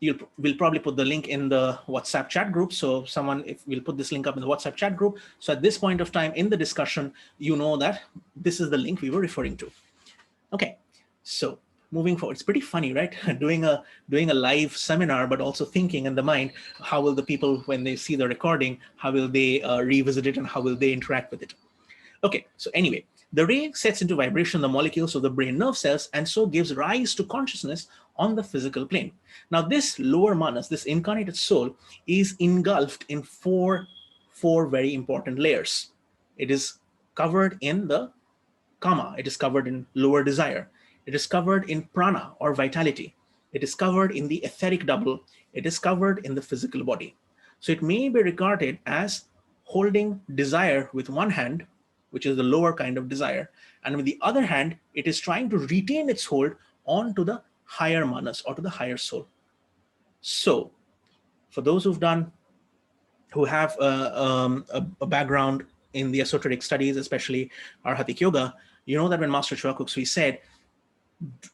we'll probably put the link in the WhatsApp chat group. So we'll put this link up in the WhatsApp chat group. So at this point of time in the discussion, you know that this is the link we were referring to. Okay, so moving forward, it's pretty funny, right? doing a live seminar, but also thinking in the mind, how will the people, when they see the recording, how will they revisit it and how will they interact with it? Okay, so anyway, the ray sets into vibration the molecules of the brain nerve cells and so gives rise to consciousness on the physical plane. Now, this lower manas, this incarnated soul, is engulfed in four very important layers. It is covered in the kama, it is covered in lower desire, it is covered in prana or vitality, it is covered in the etheric double, it is covered in the physical body. So it may be regarded as holding desire with one hand, which is the lower kind of desire, and with the other hand, it is trying to retain its hold onto the higher manas or to the higher soul. So for those who have a background in the esoteric studies, especially Arhatic Yoga, you know that when Master Choa Kok Sui said,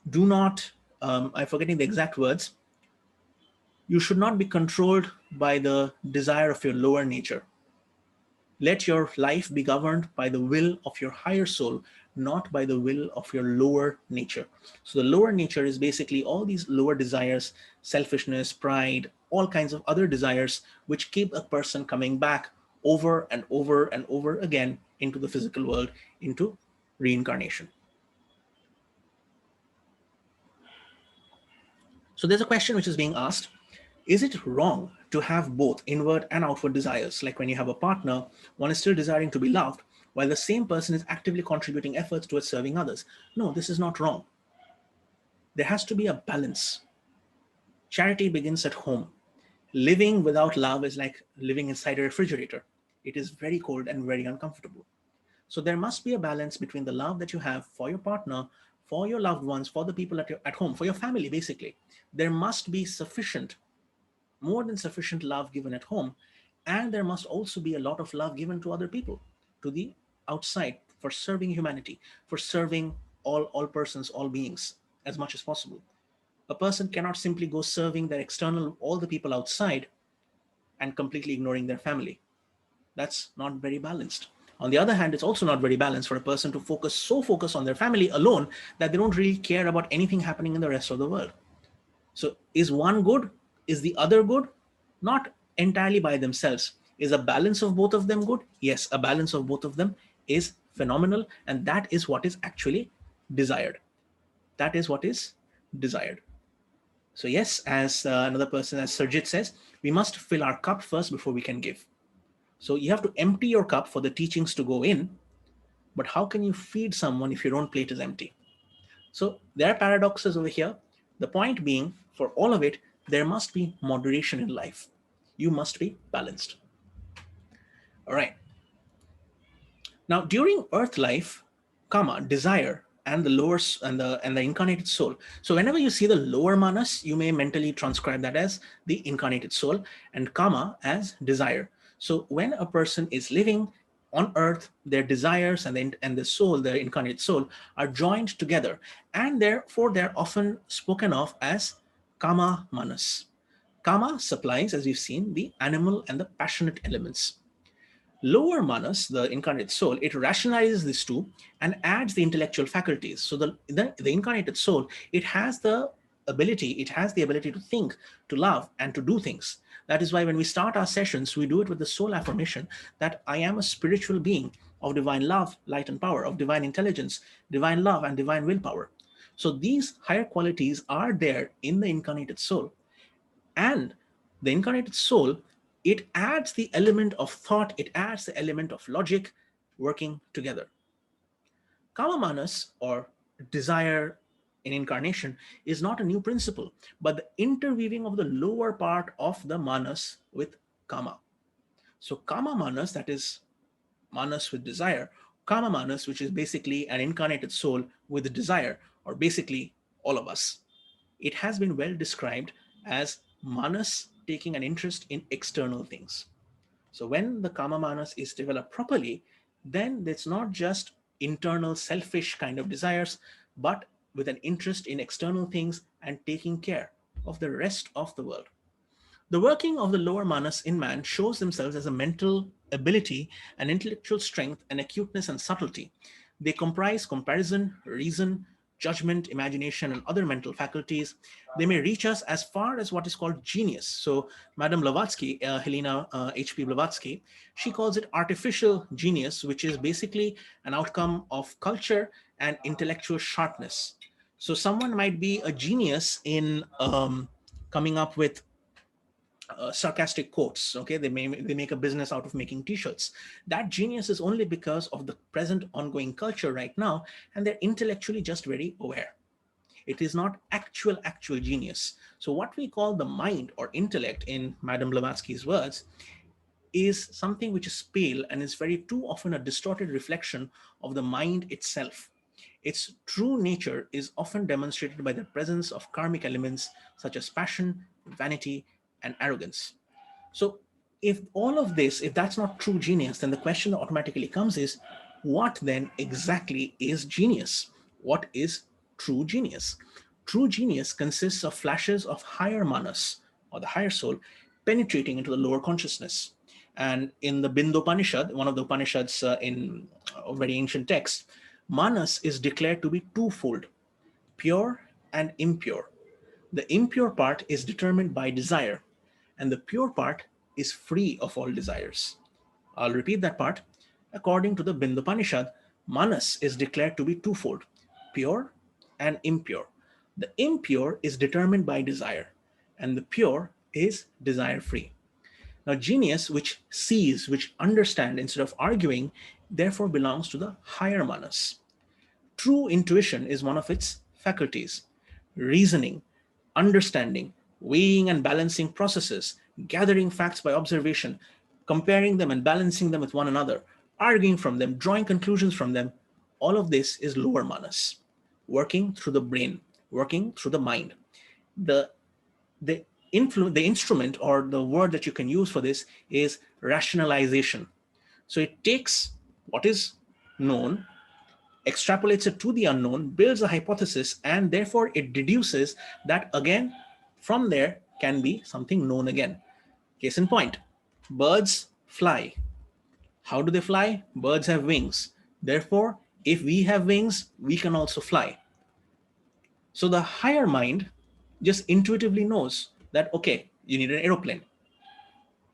do not, I'm forgetting the exact words, you should not be controlled by the desire of your lower nature. Let your life be governed by the will of your higher soul, not by the will of your lower nature. So the lower nature is basically all these lower desires, selfishness, pride, all kinds of other desires, which keep a person coming back over and over and over again into the physical world, into reincarnation. So there's a question which is being asked. Is it wrong to have both inward and outward desires? Like when you have a partner, one is still desiring to be loved, while the same person is actively contributing efforts towards serving others. No, this is not wrong. There has to be a balance. Charity begins at home. Living without love is like living inside a refrigerator. It is very cold and very uncomfortable. So there must be a balance between the love that you have for your partner, for your loved ones, for the people at home, for your family, basically. There must be more than sufficient love given at home, and there must also be a lot of love given to other people, to the outside, for serving humanity, for serving all persons, all beings, as much as possible. A person cannot simply go serving all the people outside and completely ignoring their family. That's not very balanced. On the other hand, it's also not very balanced for a person to focus on their family alone that they don't really care about anything happening in the rest of the world. So is one good? Is the other good? Not entirely by themselves. Is a balance of both of them good? Yes, a balance of both of them is phenomenal, and that is what is actually desired. That is what is desired. So yes, as another person, as Sarjit says, we must fill our cup first before we can give. So you have to empty your cup for the teachings to go in, but how can you feed someone if your own plate is empty? So there are paradoxes over here. The point being, for all of it, there must be moderation in life. You must be balanced. All right. Now, during earth life, kama, desire, and the lower and the incarnated soul. So whenever you see the lower manas, you may mentally transcribe that as the incarnated soul and kama as desire. So when a person is living on earth, their desires and the soul, their incarnate soul, are joined together, and therefore they're often spoken of as kama manas. Kama supplies, as we've seen, the animal and the passionate elements. Lower manas, the incarnate soul, it rationalizes these two and adds the intellectual faculties. So the incarnated soul, it has the ability to think, to love, and to do things. That is why when we start our sessions, we do it with the soul affirmation that I am a spiritual being of divine love, light, and power, of divine intelligence, divine love, and divine willpower. So these higher qualities are there in the incarnated soul. And the incarnated soul, it adds the element of thought, it adds the element of logic working together. Kama manas, or desire in incarnation, is not a new principle, but the interweaving of the lower part of the manas with kama. So kama manas, that is manas with desire, kama manas, which is basically an incarnated soul with a desire, or basically all of us. It has been well described as manas taking an interest in external things. So when the kama manas is developed properly, then it's not just internal selfish kind of desires, but with an interest in external things and taking care of the rest of the world. The working of the lower manas in man shows themselves as a mental ability, an intellectual strength, and acuteness and subtlety. They comprise comparison, reason, judgment, imagination, and other mental faculties. They may reach us as far as what is called genius. So, Madame Blavatsky, Helena H.P. Blavatsky, she calls it artificial genius, which is basically an outcome of culture and intellectual sharpness. So, someone might be a genius in coming up with sarcastic quotes. Okay, they make a business out of making t-shirts. That genius is only because of the present ongoing culture right now, and they're intellectually just very aware. It is not actual genius. So what we call the mind or intellect, in Madame Blavatsky's words, is something which is pale and is very too often a distorted reflection of the mind itself. Its true nature is often demonstrated by the presence of karmic elements such as passion, vanity, and arrogance. So, if all of this, if that's not true genius, then the question that automatically comes is, what then exactly is genius? What is true genius? True genius consists of flashes of higher manas, or the higher soul, penetrating into the lower consciousness. And in the Bindopanishad, one of the Upanishads in a very ancient text, manas is declared to be twofold, pure and impure. The impure part is determined by desire, and the pure part is free of all desires. I'll repeat that part. According to the Bindopanishad, manas is declared to be twofold, pure and impure. The impure is determined by desire, and the pure is desire free. Now, genius, which sees, which understands instead of arguing, therefore belongs to the higher manas. True intuition is one of its faculties. Reasoning, understanding, weighing and balancing processes, gathering facts by observation, comparing them and balancing them with one another, arguing from them, drawing conclusions from them, all of this is lower manas, working through the brain, working through the mind. The the instrument, or the word that you can use for this, is rationalization. So it takes what is known, extrapolates it to the unknown, builds a hypothesis, and therefore it deduces that again, from there can be something known again. Case in point, birds fly. How do they fly? Birds have wings. Therefore, if we have wings, we can also fly. So the higher mind just intuitively knows that, okay, you need an aeroplane.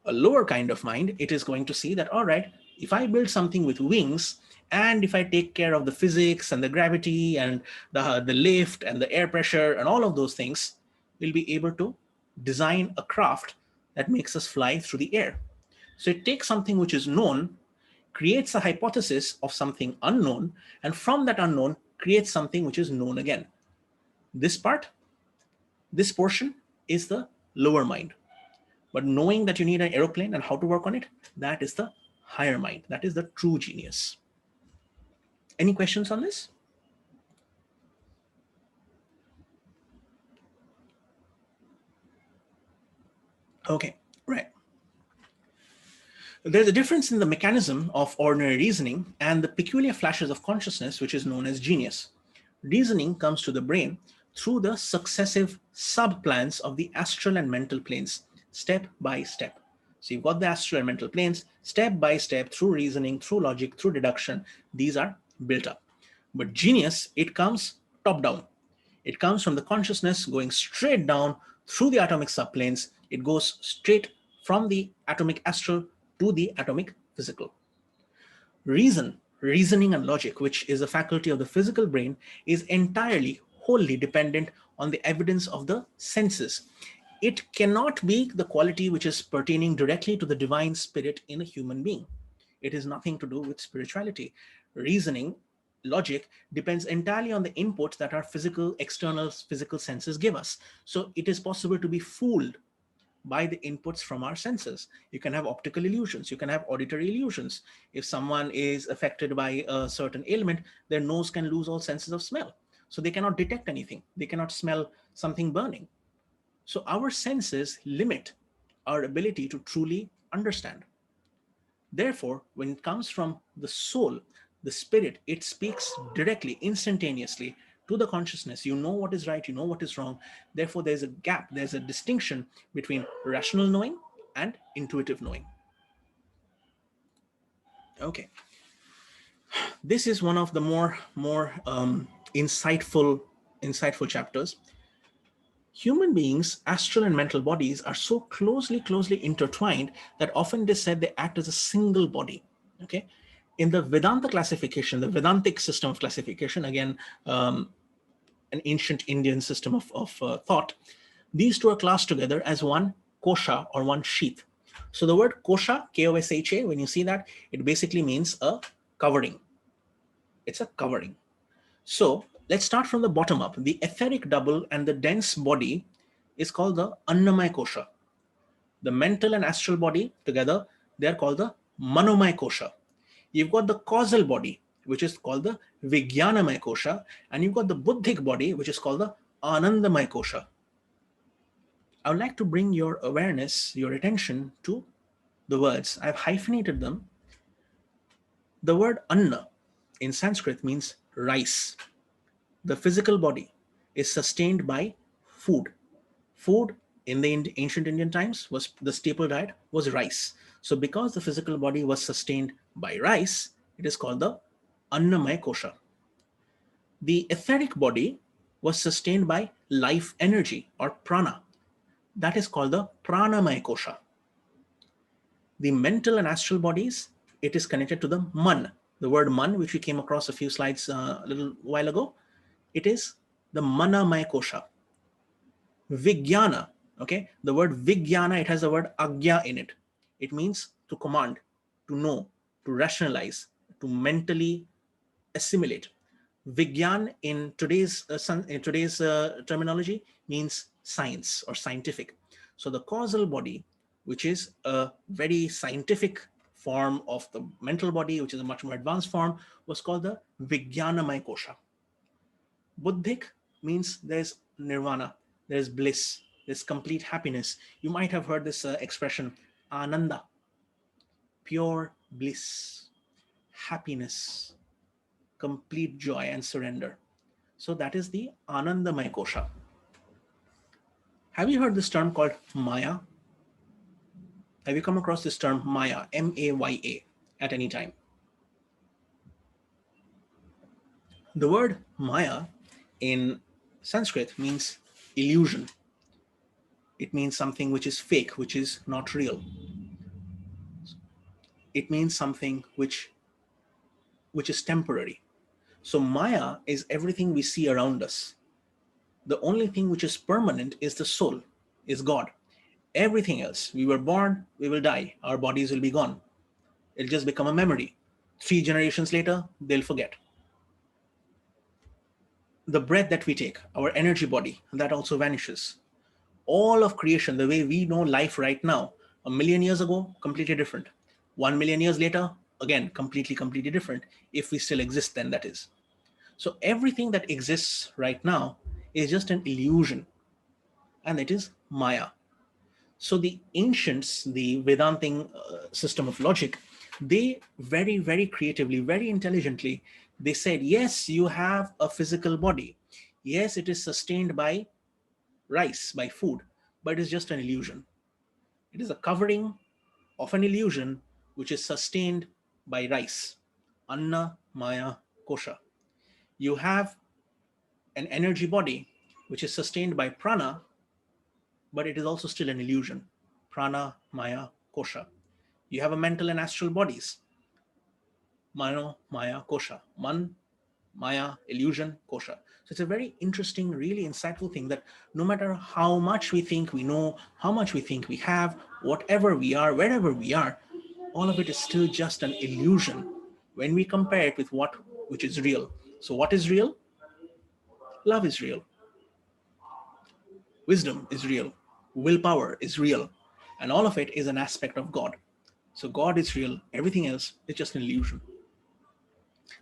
A lower kind of mind, it is going to see that, all right, if I build something with wings, and if I take care of the physics and the gravity and the lift and the air pressure and all of those things, we'll be able to design a craft that makes us fly through the air. So it takes something which is known, creates a hypothesis of something unknown, and from that unknown creates something which is known again. This part, this portion is the lower mind. But knowing that you need an aeroplane and how to work on it, that is the higher mind. That is the true genius. Any questions on this? Okay, right. There's a difference in the mechanism of ordinary reasoning and the peculiar flashes of consciousness, which is known as genius. Reasoning comes to the brain through the successive sub-plans of the astral and mental planes, step by step. So you've got the astral and mental planes, step by step, through reasoning, through logic, through deduction, these are built up. But genius, it comes top down. It comes from the consciousness going straight down through the atomic subplanes. It goes straight from the atomic astral to the atomic physical. Reasoning and logic, which is a faculty of the physical brain, is entirely, wholly dependent on the evidence of the senses. It cannot be the quality which is pertaining directly to the divine spirit in a human being. It has nothing to do with spirituality. Reasoning, logic depends entirely on the inputs that our physical, external physical senses give us. So it is possible to be fooled by the inputs from our senses. You can have optical illusions, you can have auditory illusions. If someone is affected by a certain ailment, their nose can lose all senses of smell. So they cannot detect anything. They cannot smell something burning. So our senses limit our ability to truly understand. Therefore, when it comes from the soul, the spirit, it speaks directly, instantaneously to the consciousness. You know what is right, you know what is wrong. Therefore, there's a gap, there's a distinction between rational knowing and intuitive knowing. Okay. This is one of the more insightful chapters. Human beings, astral and mental bodies, are so closely intertwined that often it is said they act as a single body. Okay. In the Vedanta classification, the Vedantic system of classification, again, an ancient Indian system of thought, these two are classed together as one kosha, or one sheath. So the word kosha, K-O-S-H-A, when you see that, it basically means a covering. It's a covering. So let's start from the bottom up. The etheric double and the dense body is called the Annamaya kosha. The mental and astral body together, they are called the Manomaya kosha. You've got the causal body, which is called the Vijnanamaya kosha, and you've got the Buddhic body, which is called the Anandamaya kosha. I would like to bring your awareness, your attention to the words. I've hyphenated them. The word Anna in Sanskrit means rice. The physical body is sustained by food. Food in the ancient Indian times, was the staple diet was rice. So because the physical body was sustained by rice, it is called the Annamaya kosha. The etheric body was sustained by life energy, or prana. That is called the Pranamaya kosha. The mental and astral bodies, it is connected to the man. The word man, which we came across a few slides a little while ago, it is the Manamaya kosha. Vijnana, okay, the word Vijnana, it has the word agya in it. It means to command, to know, to rationalize, to mentally assimilate. Vigyan in today's terminology means science or scientific. So the causal body, which is a very scientific form of the mental body, which is a much more advanced form, was called the Vijnanamaya kosha. Buddhic means there's nirvana, there's bliss, there's complete happiness. You might have heard this expression, ananda, pure bliss, happiness, complete joy and surrender. So that is the Anandamaya kosha. Have you heard this term called Maya? Have you come across this term Maya, M-A-Y-A, at any time? The word Maya in Sanskrit means illusion. It means something which is fake, which is not real. It means something which is temporary. So Maya is everything we see around us. The only thing which is permanent is the soul, is God. Everything else, we were born, we will die, our bodies will be gone. It'll just become a memory. 3 generations later, they'll forget. The breath that we take, our energy body, that also vanishes. All of creation, the way we know life right now, a million years ago, completely different. 1 million years later, again, completely different. If we still exist, then that is. So everything that exists right now is just an illusion, and it is Maya. So the ancients, the Vedantic system of logic, they very creatively, very intelligently, they said, yes, you have a physical body. Yes, it is sustained by rice, by food, but it's just an illusion. It is a covering of an illusion which is sustained by rice. Anna Maya Kosha. You have an energy body which is sustained by prana, but it is also still an illusion. Prana Maya Kosha. You have a mental and astral bodies. Mano Maya Kosha. Man, Maya, illusion, Kosha. So it's a very interesting, really insightful thing that no matter how much we think we know, how much we think we have, whatever we are, wherever we are, all of it is still just an illusion when we compare it with what which is real. So what is real? Love is real. Wisdom is real. Willpower is real. And all of it is an aspect of God. So God is real. Everything else is just an illusion.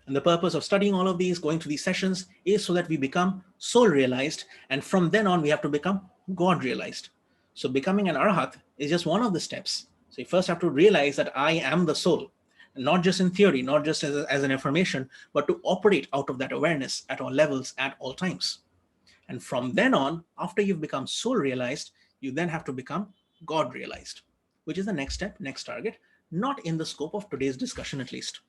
And the purpose of studying all of these, going through these sessions, is so that we become soul realized. And from then on, we have to become God realized. So becoming an arhat is just one of the steps. So you first have to realize that I am the soul, not just in theory, not just as an affirmation, but to operate out of that awareness at all levels, at all times. And from then on, after you've become soul realized, you then have to become God realized, which is the next step, next target, not in the scope of today's discussion at least.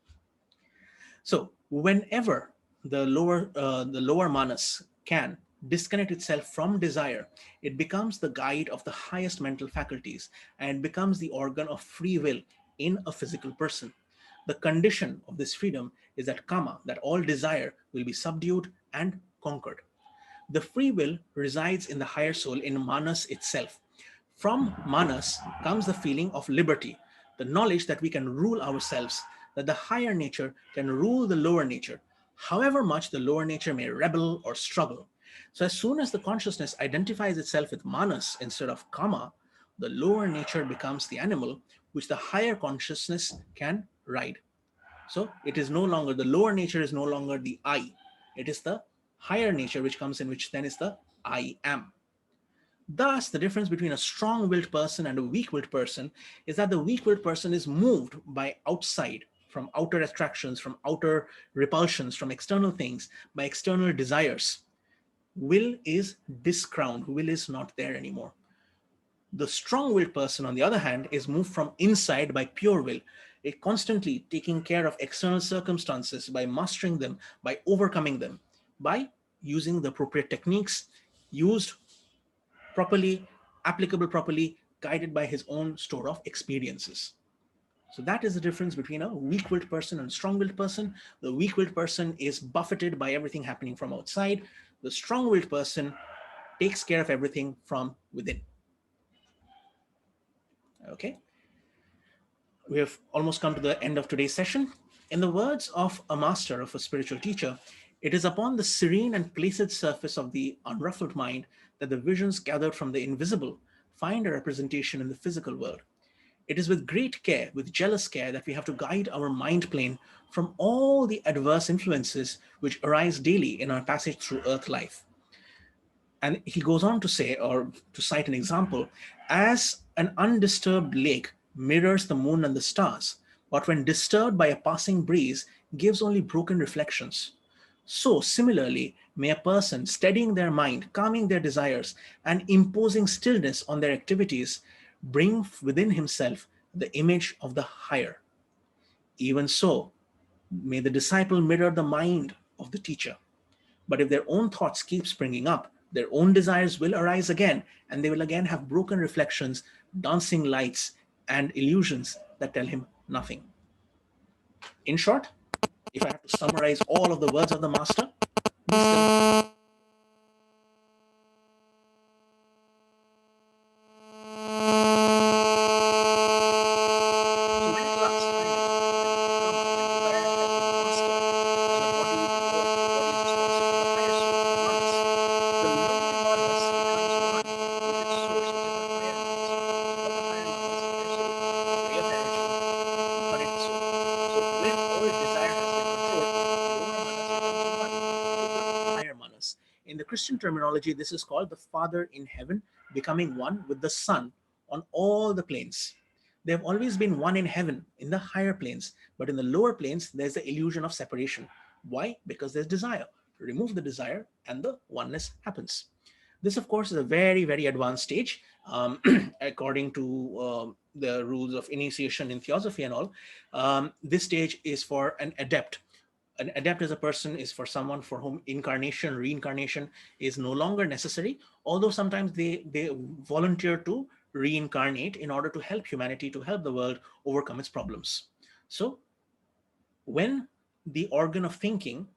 So whenever the lower manas can disconnect itself from desire, it becomes the guide of the highest mental faculties and becomes the organ of free will in a physical person. The condition of this freedom is that kama, that all desire will be subdued and conquered. The free will resides in the higher soul, in Manas itself. From Manas comes the feeling of liberty, the knowledge that we can rule ourselves, that the higher nature can rule the lower nature, however much the lower nature may rebel or struggle. So, as soon as the consciousness identifies itself with Manas instead of Kama, the lower nature becomes the animal which the higher consciousness can ride. So it is no longer, the lower nature is no longer the I. It is the higher nature which comes in, which then is the I am. Thus, the difference between a strong willed person and a weak willed person is that the weak willed person is moved by outside, from outer attractions, from outer repulsions, from external things, by external desires. Will is discrowned, will is not there anymore. The strong willed person, on the other hand, is moved from inside by pure will, constantly taking care of external circumstances by mastering them, by overcoming them, by using the appropriate techniques, used properly, applicable properly, guided by his own store of experiences. So that is the difference between a weak-willed person and a strong-willed person. The weak-willed person is buffeted by everything happening from outside. The strong-willed person takes care of everything from within. Okay. We have almost come to the end of today's session. In the words of a master, of a spiritual teacher, it is upon the serene and placid surface of the unruffled mind that the visions gathered from the invisible find a representation in the physical world. It is with great care, with jealous care, that we have to guide our mind plane from all the adverse influences which arise daily in our passage through earth life. And he goes on to say, or to cite an example, as an undisturbed lake mirrors the moon and the stars, but when disturbed by a passing breeze, gives only broken reflections. So, similarly, may a person steadying their mind, calming their desires, and imposing stillness on their activities bring within himself the image of the higher. Even so, may the disciple mirror the mind of the teacher. But if their own thoughts keep springing up, their own desires will arise again, and they will again have broken reflections, dancing lights, and illusions that tell him nothing. In short, if I have to summarize all of the words of the master, these so when at last finally, when kama, when desire has been mastered, and the body is responsive to the higher soul, Christian terminology, this is called the Father in heaven becoming one with the Son on all the planes. They have always been one in heaven, in the higher planes, but in the lower planes, there's the illusion of separation. Why? Because there's desire. Remove the desire, and the oneness happens. This, of course, is a very, very advanced stage, according to the rules of initiation in theosophy and all. This stage is for an adept. An adept as a person is for someone for whom incarnation, reincarnation is no longer necessary, although sometimes they volunteer to reincarnate in order to help humanity, to help the world overcome its problems. So when the organ of thinking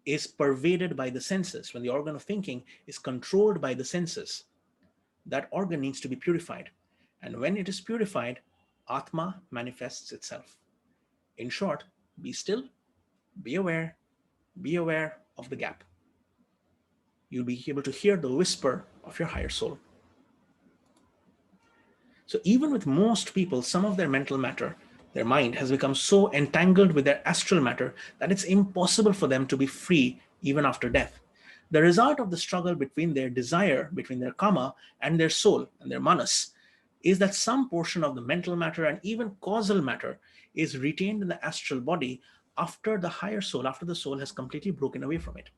is pervaded by the senses, when the organ of thinking is controlled by the senses, that organ needs to be purified. And when it is purified, Atma manifests itself. In short, be still, be aware of the gap. You'll be able to hear the whisper of your higher soul. So even with most people, some of their mental matter, their mind has become so entangled with their astral matter that it's impossible for them to be free even after death. The result of the struggle between their desire, between their kama and their soul and their manas, is that some portion of the mental matter and even causal matter is retained in the astral body after the higher soul, after the soul has completely broken away from it.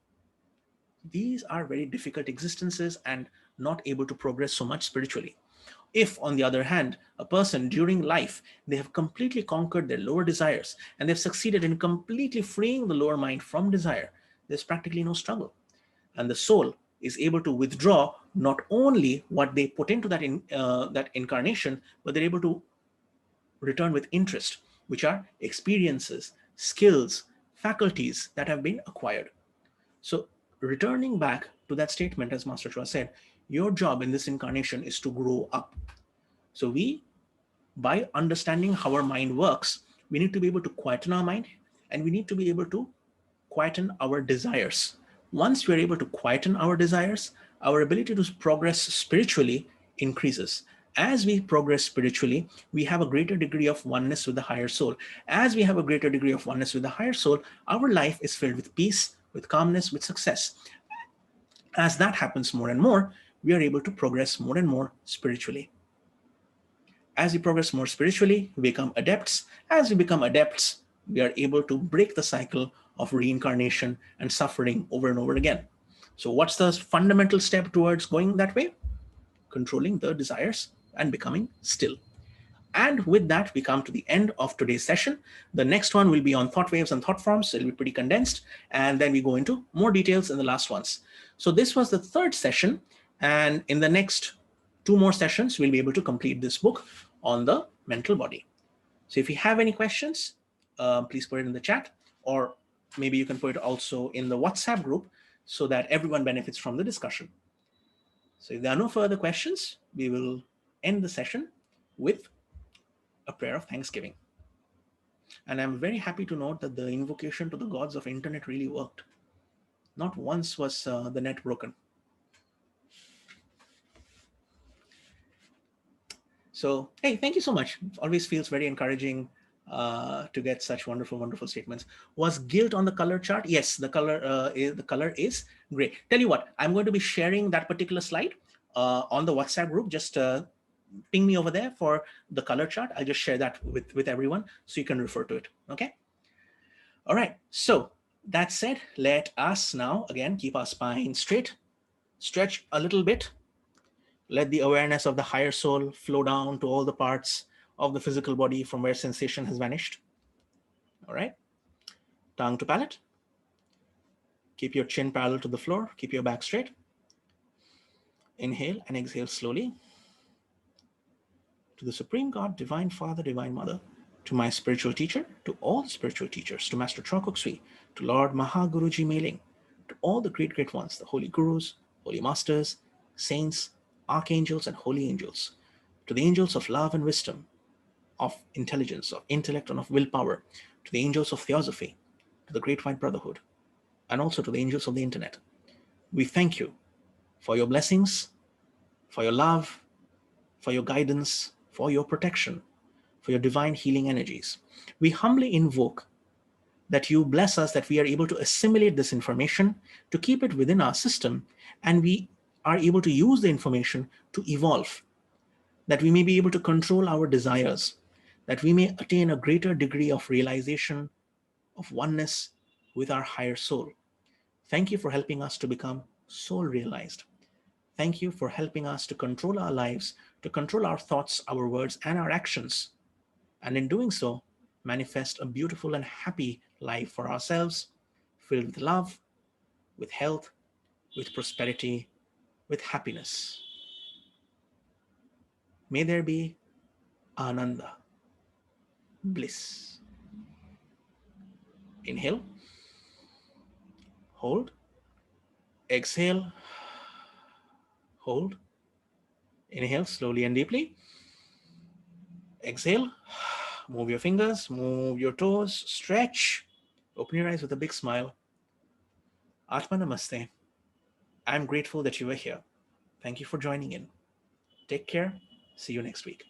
These are very difficult existences and not able to progress so much spiritually. If, on the other hand, a person during life, they have completely conquered their lower desires and they've succeeded in completely freeing the lower mind from desire, there's practically no struggle. And the soul is able to withdraw not only what they put into that incarnation, but they're able to return with interest, which are experiences, skills, faculties that have been acquired. So returning back to that statement, as Master Chua said, your job in this incarnation is to grow up. So we, by understanding how our mind works, we need to be able to quieten our mind, and we need to be able to quieten our desires. Once we are able to quieten our desires, our ability to progress spiritually increases. As we progress spiritually, we have a greater degree of oneness with the higher soul. As we have a greater degree of oneness with the higher soul, our life is filled with peace, with calmness, with success. As that happens more and more, we are able to progress more and more spiritually. As we progress more spiritually, we become adepts. As we become adepts, we are able to break the cycle of reincarnation and suffering over and over again. So what's the fundamental step towards going that way? Controlling the desires and becoming still. And with that, we come to the end of today's session. The next one will be on thought waves and thought forms. It'll be pretty condensed. And then we go into more details in the last ones. So this was the third session. And in the next 2 more sessions, we'll be able to complete this book on the mental body. So if you have any questions, please put it in the chat, or maybe you can put it also in the WhatsApp group so that everyone benefits from the discussion. So if there are no further questions, we will end the session with a prayer of thanksgiving. And I'm very happy to note that the invocation to the gods of internet really worked. Not once was the net broken. So, hey, thank you so much. It always feels very encouraging to get such wonderful, wonderful statements. Was guilt on the color chart? Yes, the color is gray. Tell you what, I'm going to be sharing that particular slide on the WhatsApp group. Just ping me over there for the color chart. I'll just share that with everyone so you can refer to it. Okay. All right. So that said, let us now again keep our spine straight, stretch a little bit. Let the awareness of the higher soul flow down to all the parts of the physical body from where sensation has vanished. All right. Tongue to palate. Keep your chin parallel to the floor. Keep your back straight. Inhale and exhale slowly. To the Supreme God, Divine Father, Divine Mother, to my spiritual teacher, to all spiritual teachers, to Master Chua Kok Sui, to Lord Mahaguruji Mailing, to all the great, great ones, the holy gurus, holy masters, saints, archangels, and holy angels, to the angels of love and wisdom, of intelligence, of intellect, and of willpower, to the angels of theosophy, to the Great White Brotherhood, and also to the angels of the internet. We thank you for your blessings, for your love, for your guidance, for your protection, for your divine healing energies. We humbly invoke that you bless us, that we are able to assimilate this information, to keep it within our system, and we are able to use the information to evolve, that we may be able to control our desires, that we may attain a greater degree of realization of oneness with our higher soul. Thank you for helping us to become soul realized. Thank you for helping us to control our lives, to control our thoughts, our words, and our actions. And in doing so, manifest a beautiful and happy life for ourselves, filled with love, with health, with prosperity, with happiness. May there be ananda, bliss. Inhale, hold, exhale, hold. Inhale slowly and deeply. Exhale, move your fingers, move your toes, stretch. Open your eyes with a big smile. Atma Namaste. I'm grateful that you were here. Thank you for joining in. Take care. See you next week.